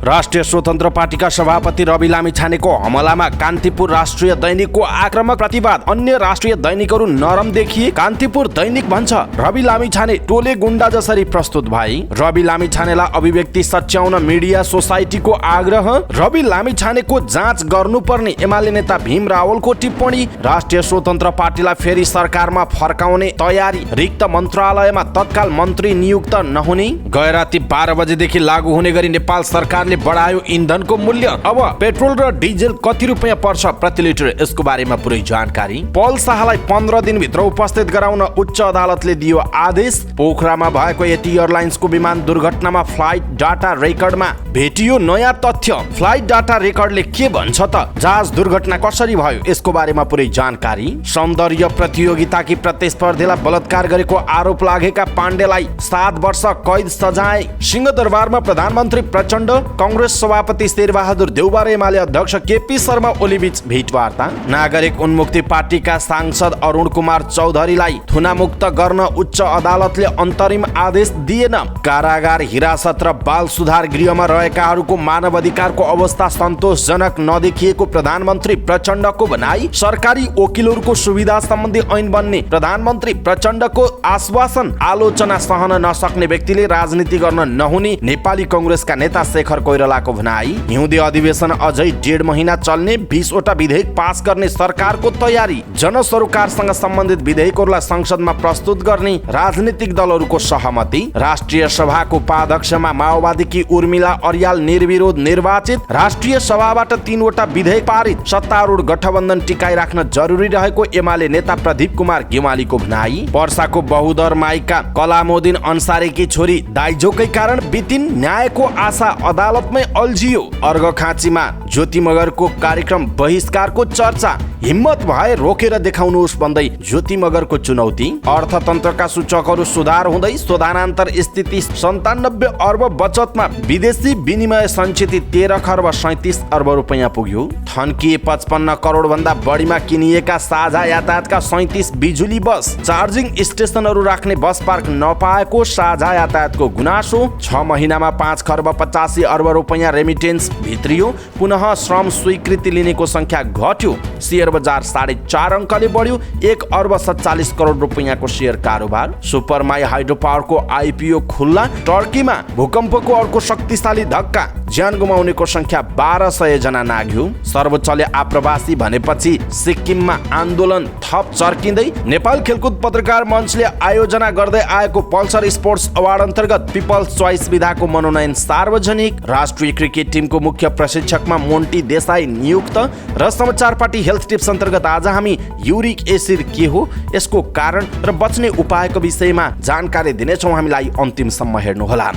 राष्ट्रिय स्वतन्त्र पार्टीका सभापति रवि लामिछानेको हमलामा कान्तिपुर राष्ट्रिय दैनिकको आक्रामक प्रतिवाद। अन्य राष्ट्रिय दैनिकहरू नरम देखिए, कान्तिपुर दैनिक भन्छ रवि लामिछाने टोले गुण्डा जसरी प्रस्तुत भई। रवि लामिछानेलाई अभिव्यक्ति सच्याउन मिडिया सोसाइटीको आग्रह। रवि लामिछानेको जाँच गर्नुपर्ने एमाले नेता भीम रावलको टिप्पणी। राष्ट्रिय स्वतन्त्र पार्टीलाई फेरि सरकारमा फर्काउने तयारी। रिक्त मन्त्रालयमा तत्काल मन्त्री नियुक्त नहुने। गैराती 12 बजेदेखि लागू हुने गरी नेपाल सरकारले बढायो इन्धनको मूल्य। अब पेट्रोल र डिजेल कति रुपियाँ पर्छ प्रति लिटर, यसको बारेमा पुरै जानकारी। पल शाहलाई 15 दिनभित्र उपस्थित गराउन उच्च अदालतले दियो आदेश। पोखरामा भएको एटी एयरलाइन्सको विमान दुर्घटनामा फ्लाइट डाटा रेकर्डमा भेटियो नयाँ तथ्य। फ्लाइट डाटा रेकर्डले के भन्छ त? जहाज दुर्घटना कसरी भयो यसको बारेमा पुरै जानकारी। सौन्दर्य प्रतियोगिताकी प्रतिस्पर्धीलाई बलात्कार गरेको आरोप लागेका पाण्डेलाई 7 वर्ष कैद सजाय। सिंहदरबारमा प्रधानमन्त्री प्रचण्ड, कांग्रेस सभापति शेरबहादुर देउबा र एमाले अध्यक्ष केपी शर्मा ओलीबीच भेटवार्ता। नागरिक उन्मुक्ति पार्टीका सांसद अरुण कुमार चौधरीलाई थुनामुक्त गर्न उच्च अदालतले अन्तरिम आदेश दिएन। कारागार, हिरासत र बाल सुधार गृहमा रहेकाहरूको मानव अधिकारको अवस्था सन्तोषजनक नदेखिएको प्रधानमन्त्री प्रचण्डको भनाई। सरकारी वकिलहरूको सुविधा सम्बन्धी ऐन बन्ने प्रधानमन्त्री प्रचण्डको आश्वासन। आलोचना सहन नसक्ने व्यक्तिले राजनीति गर्न नहुने नेपाली कांग्रेसका नेता शेखर कोइरालाको भनाई। हिउँदे अधिवेशन अझै 1.5 महिना चल्ने, 20 वटा विधेयक पास गर्ने सरकारको तयारी। जनसरोकारसँग सम्बन्धित विधेयकहरूलाई संसदमा प्रस्तुत गर्ने राजनीतिक दलहरूको सहमति। राष्ट्रिय सभाको उपाध्यक्षमा माओवादीकी उर्मिला अर्याल निर्विरोध निर्वाचित। राष्ट्रिय सभाबाट 3 वटा विधेयक पारित। सत्तारूढ गठबन्धन टिकाइ राख्न जरुरी रहेको एमाले नेता प्रदीप कुमार गेवालीको भनाई। पर्साको बहुदर माइका कलामोदिन अन्सारीकी छोरी दाइजोकै कारण बितिन, न्यायको आशा अदालतमै अल्झियो। अर्घखाँचीमा ज्योति मगरको कार्यक्रम बहिष्कारको चर्चा। हिम्मत भए रोकेर देखाउनुहोस् भन्दै ज्योति मगरको चुनौती। अर्थतन्त्रका सूचकहरू सुधार हुँदै शोधानान्तर स्थिति 97 अर्ब बचतमा विदेशी विनिमय सञ्चित 13 खर्ब 37 अर्ब रुपैयाँ पुग्यो। थन्किए 55 करोड भन्दा बढीमा किनिएका साझा यातायातका 37 बिजुली बस। चार्जिङ स्टेसनहरू राख्ने बस पार्क नपाएको साझा यातायातको गुनासो। 6 महिनामा 5 खर्ब 85 अर्ब रुपैयाँ रेमिटेन्स भित्रियो। पुनः श्रम स्वीकृति लिनेको संख्या घट्यो। शेयर बजार 4.5 अङ्कले बढ्यो। 1 अर्ब 47 करोड रुपैयाँको शेयर कारोबार। सुपरमाई हाइड्रो पावरको आइपिओ खुल्ला। टर्कीमा भूकम्पको अर्को शक्तिशाली धक्का। ज्यान गुमाउनेको संख्या 1200 जना नाग्यो। सर्वोच्चले आप्रवासी भनेपछि सिक्किममा आन्दोलन थप चर्किँदै। नेपाल खेलकुद पत्रकार मञ्चले आयोजना गर्दै आएको पल्सर स्पोर्ट्स अवार्ड अन्तर्गत पिपल्स चोइस विधाको मनोनयन सार्वजनिक। राष्ट्रिय क्रिकेट टिमको मुख्य प्रशिक्षकमा मोन्टी देसाई नियुक्त। र समाचार पार्टी हेल्थ टिप्स अन्तर्गत आज हामी युरिक एसिड के हो, यसको कारण र बच्ने उपायको विषयमा जानकारी दिनेछौँ। हामीलाई अन्तिमसम्म हेर्नुहोला।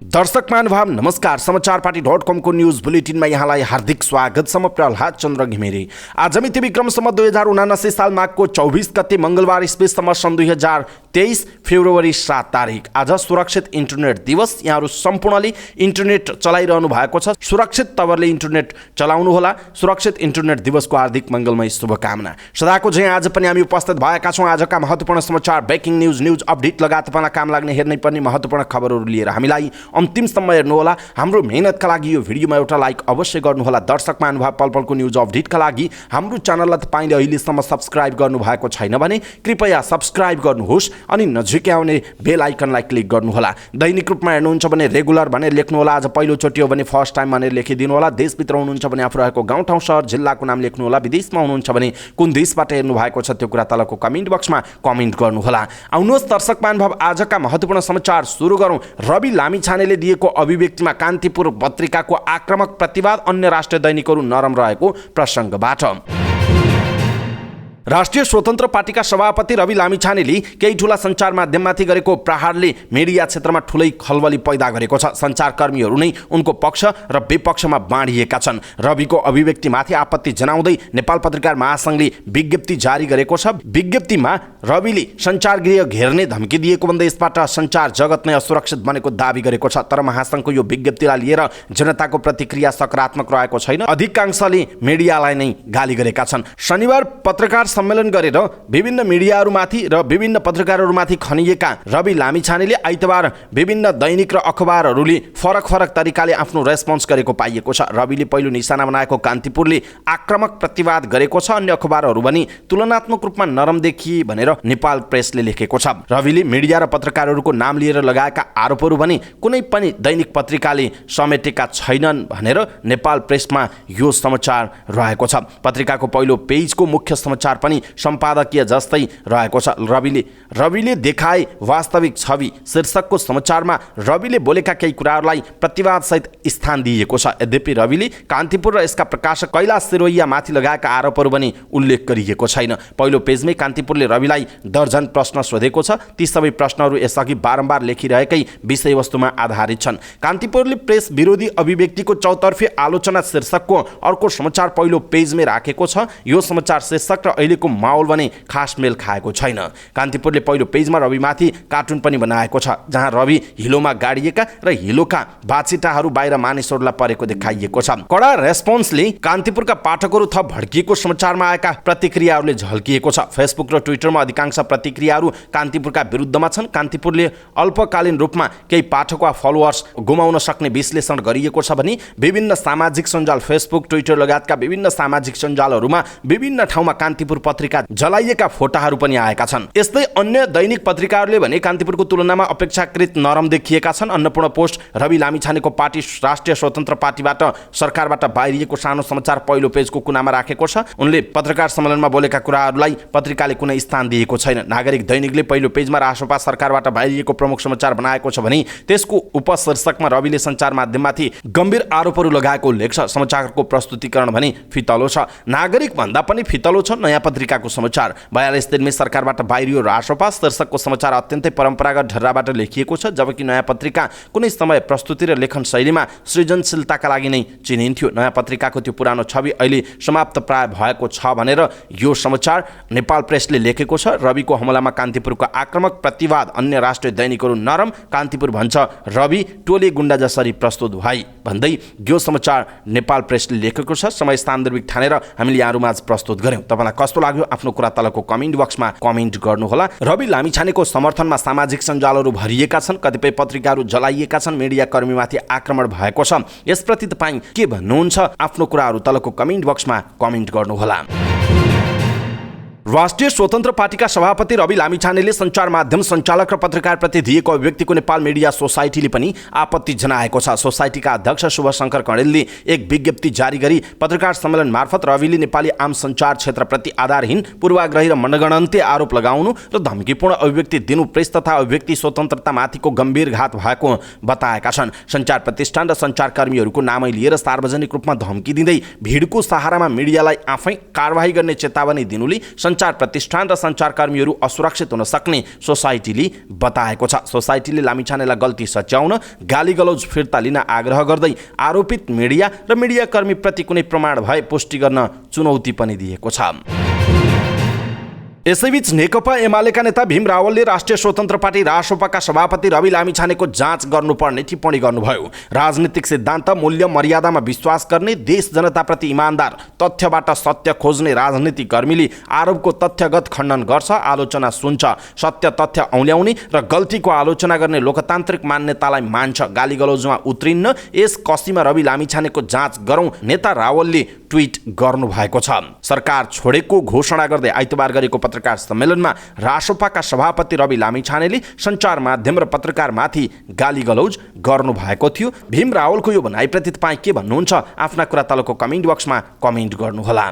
दर्शक महानुभाव नमस्कार। समाचार पार्टी .com को न्यूज बुलेटिनमा यहाँलाई हार्दिक स्वागत छ। म प्रहलाद चन्द्र घिमिरे। आज मिति विक्रमसम्म 2079 साल माघको 24 गते मंगलबार इस्वीसम्म सन् 2023 फेब्रुअरी 7 तारिक। आज सुरक्षित इन्टरनेट दिवस। यहाँहरू सम्पूर्णले इन्टरनेट चलाइरहनु भएको छ। सुरक्षित तवरले इन्टरनेट चलाउनु होला। सुरक्षित इन्टरनेट दिवसको हार्दिक मङ्गलमय शुभकामना। सदाको झैँ आज पनि हामी उपस्थित भएका छौँ आजका महत्त्वपूर्ण समाचार, ब्रेकिङ न्यूज अपडेट लगायत तपाईँलाई काम लाग्ने हेर्नै पर्ने महत्त्वपूर्ण खबरहरू लिएर हामीलाई अन्तिमसम्म हेर्नुहोला। हाम्रो मेहनतका लागि यो भिडियोमा एउटा लाइक अवश्य गर्नुहोला। दर्शक महानुभाव पल पलको न्युज अपडेटका लागि हाम्रो च्यानललाई तपाईँले अहिलेसम्म सब्सक्राइब गर्नुभएको छैन भने कृपया सब्सक्राइब गर्नुहोस् अनि नजिकै आउने बेल आइकनलाई क्लिक गर्नुहोला। दैनिक रूपमा हेर्नुहुन्छ भने रेगुलर भनेर लेख्नुहोला। आज पहिलोचोटि हो भने फर्स्ट टाइम भनेर लेखिदिनु होला। देशभित्र हुनुहुन्छ भने आफू रहेको गाउँठाउँ सहर जिल्लाको नाम लेख्नुहोला। विदेशमा हुनुहुन्छ भने कुन देशबाट हेर्नु भएको छ त्यो कुरा तलको कमेन्ट बक्समा कमेन्ट गर्नुहोला। आउनुहोस् दर्शक महानुभाव आजका महत्त्वपूर्ण समाचार सुरु गरौँ। रवि लामिछाने दिएको अभिव्यक्तिमा कान्तिपुर पत्रिकाको आक्रामक प्रतिवाद। अन्य राष्ट्रिय दैनिकहरू नरम रहेको प्रसङ्गबाट। राष्ट्रिय स्वतन्त्र पार्टीका सभापति रवि लामिछानेले केही ठूला सञ्चार माध्यममाथि गरेको प्रहारले मिडिया क्षेत्रमा ठूलै खलबली पैदा गरेको छ। सञ्चारकर्मीहरू नै उनको पक्ष र विपक्षमा बाँडिएका छन्। रविको अभिव्यक्तिमाथि आपत्ति जनाउँदै नेपाल पत्रकार महासङ्घले विज्ञप्ति जारी गरेको छ। विज्ञप्तिमा रविले सञ्चारगृह घेर्ने धम्की दिएको भन्दै यसबाट सञ्चार जगत नै असुरक्षित बनेको दावी गरेको छ। तर महासङ्घको यो विज्ञप्तिलाई लिएर जनताको प्रतिक्रिया सकारात्मक रहेको छैन। अधिकांशले मिडियालाई नै गाली गरेका छन्। शनिबार पत्रकार सम्मेलन गरेर विभिन्न मिडियाहरूमाथि र विभिन्न पत्रकारहरूमाथि खनिएका रवि लामिछानेले आइतबार विभिन्न दैनिक र अखबारहरूले फरक फरक तरिकाले आफ्नो रेस्पोन्स गरेको पाइएको छ। रविले पहिलो निशाना बनाएको कान्तिपुरले आक्रामक प्रतिवाद गरेको छ। अन्य अखबारहरू पनि तुलनात्मक रूपमा नरम देखिए भनेर नेपाल प्रेसले लेखेको छ। रविले मिडिया र पत्रकारहरूको नाम लिएर लगाएका आरोपहरू भने कुनै पनि दैनिक पत्रिकाले समेटेका छैनन् भनेर नेपाल प्रेसमा यो समाचार रहेको छ। पत्रिकाको पहिलो पेजको मुख्य समाचार पनि सम्पादकीय जस्तै रहेको छ। रविले देखाए वास्तविक छवि शीर्षकको समाचारमा रविले बोलेका केही कुराहरूलाई प्रतिवाद सहित स्थान दिएको छ। यद्यपि रविले कान्तिपुर र यसका प्रकाशक कैलाश सिरोहिया माथि लगाएका आरोपहरू पनि उल्लेख गरिएको छैन। पहिलो पेजमै कान्तिपुरले रविलाई दर्जन प्रश्न सोधेको छ। ती सबै प्रश्नहरू यसअघि बारम्बार लेखिरहेकै विषयवस्तुमा आधारित छन्। कान्तिपुरले प्रेस विरोधी अभिव्यक्तिको चौतर्फी आलोचना शीर्षकको अर्को समाचार पहिलो पेजमै राखेको छ। यो समाचार शीर्षक र अहिलेको माहौल भने खास मेल खाएको छैन। कान्तिपुरले पहिलो पेजमा रविमाथि कार्टुन पनि बनाएको छ, जहाँ रवि हिलोमा गाडिएका र हिलोका बाछिटाहरू बाहिर मानिसहरूलाई परेको देखाइएको छ। कडा रेस्पोन्सले कान्तिपुरका पाठकहरू थप भड्किएको समाचारमा आएका प्रतिक्रियाहरूले झल्किएको छ। फेसबुक र ट्विटरमा अधिकांश प्रतिक्रियाहरू कान्तिपुरका विरुद्धमा छन्। कान्तिपुरले अल्पकालीन रूपमा केही पाठक वा फलोअर्स गुमाउन सक्ने विश्लेषण गरिएको छ भने विभिन्न सामाजिक सञ्जाल फेसबुक, ट्विटर लगायतका विभिन्न सामाजिक सञ्जालहरूमा विभिन्न ठाउँमा कान्तिपुर पत्रिका जलाइएका फोटाहरू पनि आएका छन्। यस्तै अन्य दैनिक पत्रिकाहरूले भने कान्तिपुरको तुलनामा अपेक्षाकृत नरम देखिएका छन्। अन्नपूर्ण पोस्ट रवि लामिछानेको पार्टी राष्ट्रिय स्वतन्त्र पार्टीबाट सरकारबाट बाहिरिएको सानो समाचार पहिलो पेजको कुनामा राखेको छ। उनले पत्रकार सम्मेलनमा बोलेका कुराहरूलाई पत्रिकाले कुनै स्थान दिएको छैन। नागरिक दैनिकले पहिलो पेजमा रासोपा सरकारबाट बाहिरिएको प्रमुख समाचार बनाएको छ भने त्यसको उपशीर्षकमा रविले सञ्चार माध्यममाथि गम्भीर आरोपहरू लगाएको उल्लेख छ। समाचारको प्रस्तुतिकरण भने फितलो छ। नागरिक भन्दा पनि फितलो छ नयाँ पत्रिकाको समाचार। 42 दिनमै सरकारबाट बाहिरियो रासोपा शीर्षकको समाचार अत्यन्तै परम्परागत ढर्राबाट लेखिएको छ, जबकि नयाँ पत्रिका कुनै समय प्रस्तुति र लेखन शैलीमा सृजनशीलताका लागि नै चिनिन्थ्यो। नयाँ पत्रिकाको त्यो पुरानो छवि अहिले समाप्त प्राय भएको छ भनेर यो समाचार नेपाल प्रेसले लेखेको छ। रविको हमलामा कान्तिपुरको आक्रामक प्रतिवाद, अन्य राष्ट्रिय दैनिकहरू नरम, कान्तिपुर भन्छ रवि टोले गुण्डा जसरी प्रस्तुत भई भन्दै यो समाचार नेपाल प्रेसले लेखेको छ। समय सान्दर्भिक ठानेर हामीले यहाँहरूमाझ प्रस्तुत गर्यौं। तपाईलाई कस्तो लाग्यो आफ्नो कुरा तलको कमेन्ट बक्समा कमेन्ट गर्नुहोला। रवि लामिछानेको समर्थनमा सामाजिक सञ्जालहरू भरिएका छन्, कतिपय पत्रिकाहरू जलाइएका छन्, मिडिया कर्मीमाथि आक्रमण भएको छ। यसप्रति तपाईँ के भन्नुहुन्छ? आफ्नो कुराहरू तलको कमेन्ट बक्समा कमेन्ट गर्नुहोला। राष्ट्रिय स्वतन्त्र पार्टीका सभापति रवि लामिछानेले सञ्चार माध्यम सञ्चालक र पत्रकारप्रति दिएको अभिव्यक्तिको नेपाल मिडिया सोसाइटीले पनि आपत्ति जनाएको छ। सोसाइटीका अध्यक्ष शुभशङ्कर कणेलले एक विज्ञप्ति जारी गरी पत्रकार सम्मेलन मार्फत रविले नेपाली आम सञ्चार क्षेत्रप्रति आधारहीन, पूर्वाग्रही र मनगणन्ते आरोप लगाउनु र धम्कीपूर्ण अभिव्यक्ति दिनु प्रेस तथा अभिव्यक्ति स्वतन्त्रतामाथिको गम्भीर घात भएको बताएका छन्। सञ्चार प्रतिष्ठान र सञ्चारकर्मीहरूको नामै लिएर सार्वजनिक रूपमा धम्की दिँदै भिडको सहारामा मिडियालाई आफै कारबाही गर्ने चेतावनी दिनुले सञ्चार प्रतिष्ठान र सञ्चारकर्मीहरू असुरक्षित हुन सक्ने सोसाइटीले बताएको छ। सोसाइटीले लामिछानेलाई गल्ती सच्याउन, गालीगलौज फिर्ता लिन आग्रह गर्दै आरोपित मिडिया र मिडियाकर्मीप्रति कुनै प्रमाण भए पुष्टि गर्न चुनौती पनि दिएको छ। यसैबीच नेकपा एमालेका नेता भीम रावलले राष्ट्रिय स्वतन्त्र पार्टी रासोपाका सभापति रवि लामिछानेको जाँच गर्नुपर्ने टिप्पणी गर्नुभयो। राजनीतिक सिद्धान्त, मूल्य, मर्यादामा विश्वास गर्ने, देश जनताप्रति इमान्दार, तथ्यबाट सत्य खोज्ने राजनीतिकर्मीले आरोपको तथ्यगत खण्डन गर्छ, आलोचना सुन्छ, सत्य तथ्य औल्याउने र गल्तीको आलोचना गर्ने लोकतान्त्रिक मान्यतालाई मान्छ, गालीगलौजमा उत्रिन्न। यस कसीमा रवि लामिछानेको जाँच गरौँ, नेता रावलले ट्विट गर्नुभएको छ। सरकार छोडेको घोषणा गर्दै आइतबार गरेको पत्रकार सम्मेलनमा रासोपाका सभापति रवि लामिछानेले सञ्चार माध्यम र पत्रकारमाथि गालीगलौज गर्नुभएको थियो। भीम रावलको यो भनाइप्रति तपाईँ के भन्नुहुन्छ? आफ्ना कुरा तलको कमेन्ट बक्समा कमेन्ट गर्नुहोला।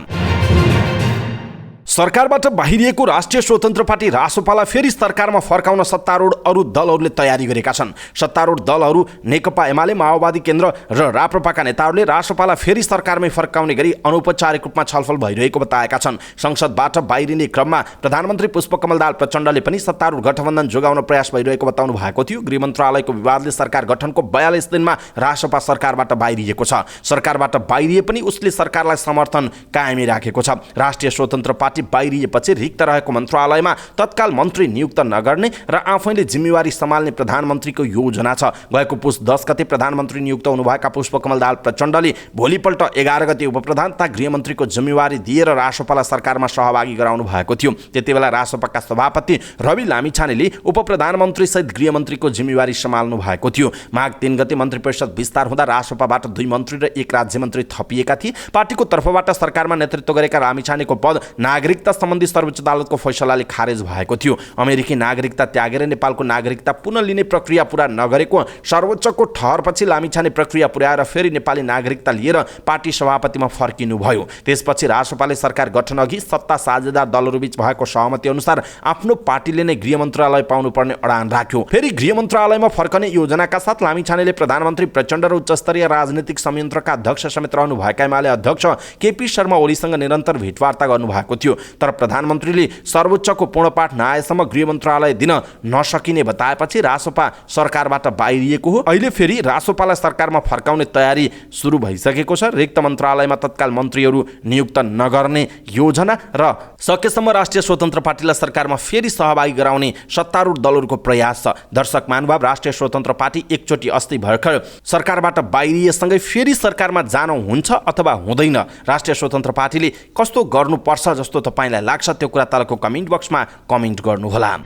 सरकारबाट बाहिरिएको राष्ट्रिय स्वतन्त्र पार्टी रासोपालाई फेरि सरकारमा फर्काउन सत्तारूढ अरू दलहरूले तयारी गरेका छन्। सत्तारूढ दलहरू नेकपा एमाले, माओवादी केन्द्र र राप्रपाका नेताहरूले रासोपालाई फेरि सरकारमै फर्काउने गरी अनौपचारिक रूपमा छलफल भइरहेको बताएका छन्। संसदबाट बाहिरिने क्रममा प्रधानमन्त्री पुष्पकमल दाहाल प्रचण्डले पनि सत्तारूढ गठबन्धन जोगाउन प्रयास भइरहेको बताउनु भएको थियो। गृह मन्त्रालयको विवादले सरकार गठनको 42 दिनमा रासोपा सरकारबाट बाहिरिएको छ। सरकारबाट बाहिरिए पनि उसले सरकारलाई समर्थन कायमै राखेको छ। राष्ट्रिय स्वतन्त्र पार्टी बाहिरिएपछि रिक्त रहेको मन्त्रालयमा तत्काल मन्त्री नियुक्त नगर्ने र आफैले जिम्मेवारी सम्हाल्ने प्रधानमन्त्रीको योजना छ। गएको पुस 10 गते प्रधानमन्त्री नियुक्त हुनुभएका पुष्पकमल दाहाल प्रचण्डले भोलिपल्ट 11 गते उपप्रधान तथा गृहमन्त्रीको जिम्मेवारी दिएर रासोपालाई सरकारमा सहभागी गराउनु भएको थियो। त्यतिबेला रासोपाका सभापति रवि लामिछानेले उपप्रधानमन्त्री सहित गृहमन्त्रीको जिम्मेवारी सम्हाल्नु भएको थियो। माघ 3 गते मन्त्री परिषद विस्तार हुँदा रासोपाबाट 2 मन्त्री र 1 राज्यमन्त्री थपिएका थिए। पार्टीको तर्फबाट सरकारमा नेतृत्व गरेका लामिछानेको पद नागरिकता सम्बन्धी सर्वोच्च अदालतको फैसलाले खारेज भएको थियो। अमेरिकी नागरिकता त्यागेर नेपालको नागरिकता पुनः लिने प्रक्रिया पूरा नगरेको सर्वोच्चको ठहरपछि लामिछाने प्रक्रिया पुर्याएर फेरि नेपाली नागरिकता लिएर पार्टी सभापतिमा फर्किनुभयो। त्यसपछि रासोपाले सरकार गठन अघि सत्ता साझेदार दलहरूबीच भएको सहमति अनुसार आफ्नो पार्टीले नै गृह मन्त्रालय पाउनुपर्ने अडान राख्यो। फेरि गृह मन्त्रालयमा फर्कने योजनाका साथ लामिछानेले प्रधानमन्त्री प्रचण्ड र उच्चस्तरीय राजनीतिक संयन्त्रका अध्यक्ष समेत रहनु भएका एमाले अध्यक्ष केपी शर्मा ओलीसँग निरन्तर भेटवार्ता गर्नुभएको थियो। तर प्रधानमन्त्रीले सर्वोच्चको पूर्णपाठ नआएसम्म गृह मन्त्रालय दिन नसकिने बताएपछि रासोपा सरकारबाट बाहिरिएको हो। अहिले फेरि रासोपालाई सरकारमा फर्काउने तयारी सुरु भइसकेको छ। रिक्त मन्त्रालयमा तत्काल मन्त्रीहरू नियुक्त नगर्ने योजना र सकेसम्म राष्ट्रिय स्वतन्त्र पार्टीलाई सरकारमा फेरि सहभागी गराउने सत्तारूढ दलहरूको प्रयास छ। दर्शक महानुभाव, राष्ट्रिय स्वतन्त्र पार्टी एकचोटि अस्ति भर्खर सरकारबाट बाहिरिएसँगै फेरि सरकारमा जानु हुन्छ अथवा हुँदैन, राष्ट्रिय स्वतन्त्र पार्टीले कस्तो गर्नुपर्छ जस्तो तपाईँलाई लाग्छ त्यो कुरा तलको कमेन्ट बक्समा कमेन्ट गर्नुहोला।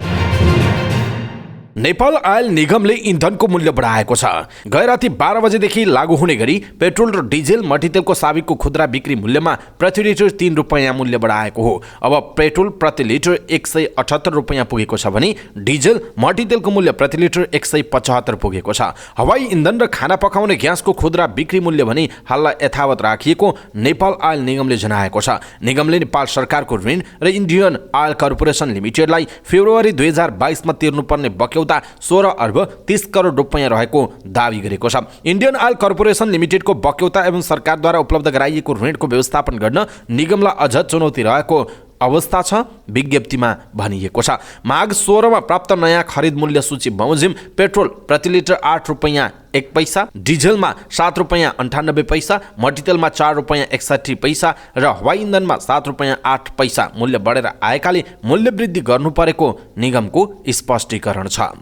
नेपाल आयल निगमले इन्धनको मूल्य बढाएको छ। गए राति 12 बजेदेखि लागू हुने गरी पेट्रोल र डिजेल मट्टीतेलको साविकको खुद्रा बिक्री मूल्यमा प्रति लिटर 3 रुपैयाँ मूल्य बढाएको हो। अब पेट्रोल प्रति लिटर 178 रुपैयाँ पुगेको छ भने डिजेल मट्टीतेलको मूल्य प्रति लिटर 175 पुगेको छ। हवाई इन्धन र खाना पकाउने ग्यासको खुद्रा बिक्री मूल्य भने हाल यथावत राखिएको नेपाल आयल निगमले जनाएको छ। निगमले नेपाल सरकारको ऋण र इन्डियन आयल कर्पोरेसन लिमिटेडलाई फेब्रुअरी 2022 मा तिर्नुपर्ने बक्यौता 16 अर्ब 30 करोड रुपैयाँ रहेको दावी गरेको छ। इन्डियन आयल कर्पोरेसन लिमिटेडको बक्यौता एवं सरकारद्वारा उपलब्ध गराइएको ऋणको व्यवस्थापन गर्न निगमलाई अझ चुनौती रहेको अवस्था छ, विज्ञप्तिमा भनिएको छ। माघ 16 मा प्राप्त नयाँ खरिद मूल्य सूची बमोजिम पेट्रोल प्रति लिटर 8 रुपैयाँ 1 पैसा, डिजेलमा 7 रुपैयाँ 98 पैसा, मट्टीतेलमा 4 रुपैयाँ 61 पैसा र हवाई इन्धनमा 7 रुपैयाँ 8 पैसा मूल्य बढेर आएकाले मूल्य वृद्धि गर्नु परेको निगमको स्पष्टीकरण छ।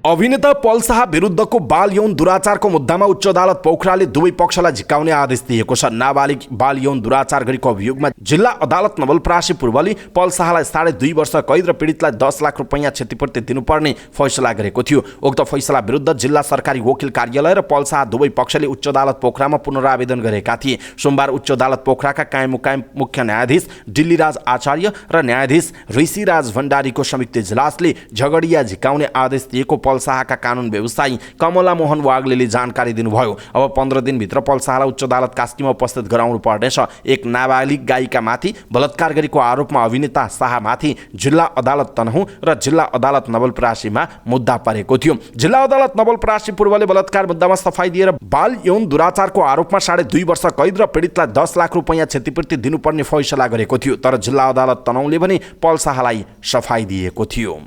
अभिनेता पल शाह विरुद्धको बाल यौन दुराचारको मुद्दामा उच्च अदालत पोखराले दुवै पक्षलाई झिकाउने आदेश दिएको छ। नाबालिग बाल यौन दुराचार गरेको अभियोगमा जिल्ला अदालत नवलपरासी पूर्वले पल शाहलाई 2.5 वर्ष कैद र पीडितलाई 10 लाख रुपैयाँ क्षतिपूर्ति दिनुपर्ने फैसला गरेको थियो। उक्त फैसला विरुद्ध जिल्ला सरकारी वकिल कार्यालय र पल शाह दुवै पक्षले उच्च अदालत पोखरामा पुनरावेदन गरेका थिए। सोमबार उच्च अदालत पोखराका कायम मुकायम मुख्य न्यायाधीश दिल्लीराज आचार्य र न्यायाधीश ऋषिराज भण्डारीको संयुक्त इजलासले झगडिया झिकाउने आदेश दिएको पल शाहका कानुन व्यवसायी कमला मोहन वाग्लेले जानकारी दिनुभयो। अब 15 दिनभित्र पल शाहलाई उच्च अदालत कास्कीमा उपस्थित गराउनु पर्नेछ। एक नाबालिग गायिका माथि बलात्कार गरेको आरोपमा अभिनेता शाहमाथि जिल्ला अदालत तनहुँ र जिल्ला अदालत नवलपरासीमा मुद्दा परेको थियो। जिल्ला अदालत नवलपरासी पूर्वले बलात्कार मुद्दामा सफाई दिएर बाल यौन दुराचारको आरोपमा 2.5 वर्ष कैद र पीडितलाई 10 लाख रुपैयाँ क्षतिपूर्ति दिनुपर्ने फैसला गरेको थियो। तर जिल्ला अदालत तनहुँले भने पल शाहलाई सफाई दिएको थियो।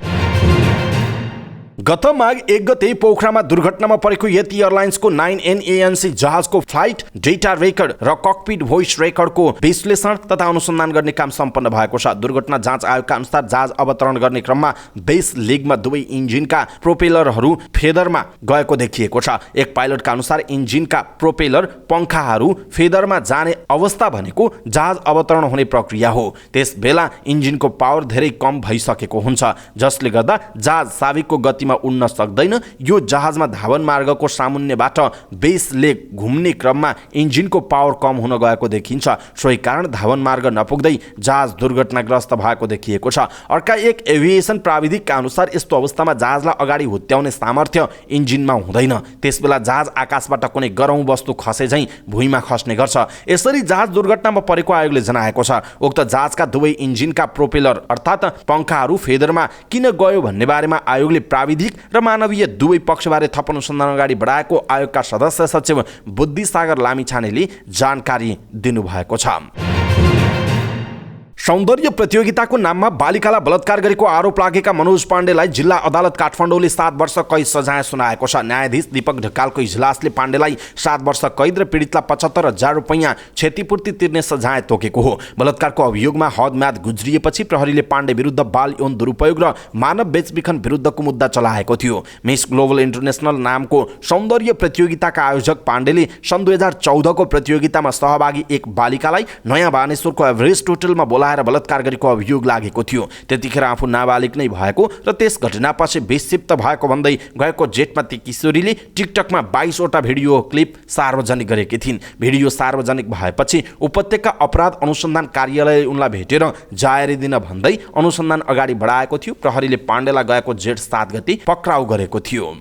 गत माघ 1 गते पोखरामा दुर्घटनामा परेको यति एयरलाइन्सको 9NANC जहाजको फ्लाइट डेटा रेकर्ड र ककपिट भोइस रेकर्डको विश्लेषण तथा अनुसन्धान गर्ने काम सम्पन्न भएको छ। दुर्घटना जाँच आयोगका अनुसार जहाज अवतरण गर्ने क्रममा बेस लेगमा दुवै इन्जिनका प्रोपेलरहरू फेदरमा गएको देखिएको छ। एक पाइलटका अनुसार इन्जिनका प्रोपेलर पंखाहरू फेदरमा जाने अवस्था भनेको जहाज अवतरण हुने प्रक्रिया हो। त्यस बेला इन्जिनको पावर धेरै कम भइसकेको हुन्छ, जसले गर्दा जहाज साविकको गतिमा उड्न सक्दैन। यो जहाजमा धावन मार्गको सामुन्नेबाट बेस लेग घुम्ने क्रममा इन्जिनको पावर कम हुन गएको देखिन्छ। सोही कारण धावन मार्ग नपुग्दै जहाज दुर्घटनाग्रस्त भएको देखिएको छ। अर्का एक एभिएसन प्राविधिकका अनुसार यस्तो अवस्थामा जहाजलाई अगाडि हुत्याउने सामर्थ्य इन्जिनमा हुँदैन। त्यसबेला जहाज आकाशबाट कुनै गरौँ वस्तु खसे झैँ भुइँमा खस्ने गर्छ। यसरी जहाज दुर्घटनामा परेको आयोगले जनाएको छ। उक्त जहाजका दुवै इन्जिनका प्रोपेलर अर्थात् पंखाहरू फेदरमा किन गयो भन्ने बारेमा आयोगले प्राविधिक र मानवीय दुवै पक्षबारे थप अनुसन्धान अगाडि बढाएको आयोगका सदस्य सचिव बुद्धिसागर लामिछानेले जानकारी दिनुभएको छ। सौन्दर्य प्रतियोगिताको नाममा बालिकालाई बलात्कार गरेको आरोप लागेका मनोज पाण्डेलाई जिल्ला अदालत काठमाडौँले 7 वर्ष कैद सजाय सुनाएको छ। न्यायाधीश दीपक ढकालको इजलासले पाण्डेलाई 7 वर्ष कैद र पीडितलाई 75,000 रुपैयाँ क्षतिपूर्ति तिर्ने सजाय तोकेको हो। बलात्कारको अभियोगमा हद म्याद गुज्रिएपछि प्रहरीले पाण्डे विरुद्ध बाल यौन दुरुपयोग र मानव बेचबिखन विरुद्धको मुद्दा चलाएको थियो। मिस ग्लोबल इन्टरनेसनल नामको सौन्दर्य प्रतियोगिताका आयोजक पाण्डेले सन् 2014 को प्रतियोगितामा सहभागी एक बालिकालाई नयाँ बानेश्वरको एभरेस्ट होटलमा बोलाएर बलात्कार गरेको अभियोग लागेको थियो। त्यतिखेर आफू नाबालिग नै भएको र त्यस घटनापछि विक्षिप्त भएको भन्दै गएको जेठमा ती किशोरीले टिकटकमा 22 वटा भिडियो क्लिप सार्वजनिक गरेकी थिइन्। भिडियो सार्वजनिक भएपछि उपत्यका अपराध अनुसन्धान कार्यालयले उनलाई भेटेर जाहेरी दिन भन्दै अनुसन्धान अगाडि बढाएको थियो। प्रहरीले पाण्डेलाई गएको जेठ 7 गते पक्राउ गरेको थियो।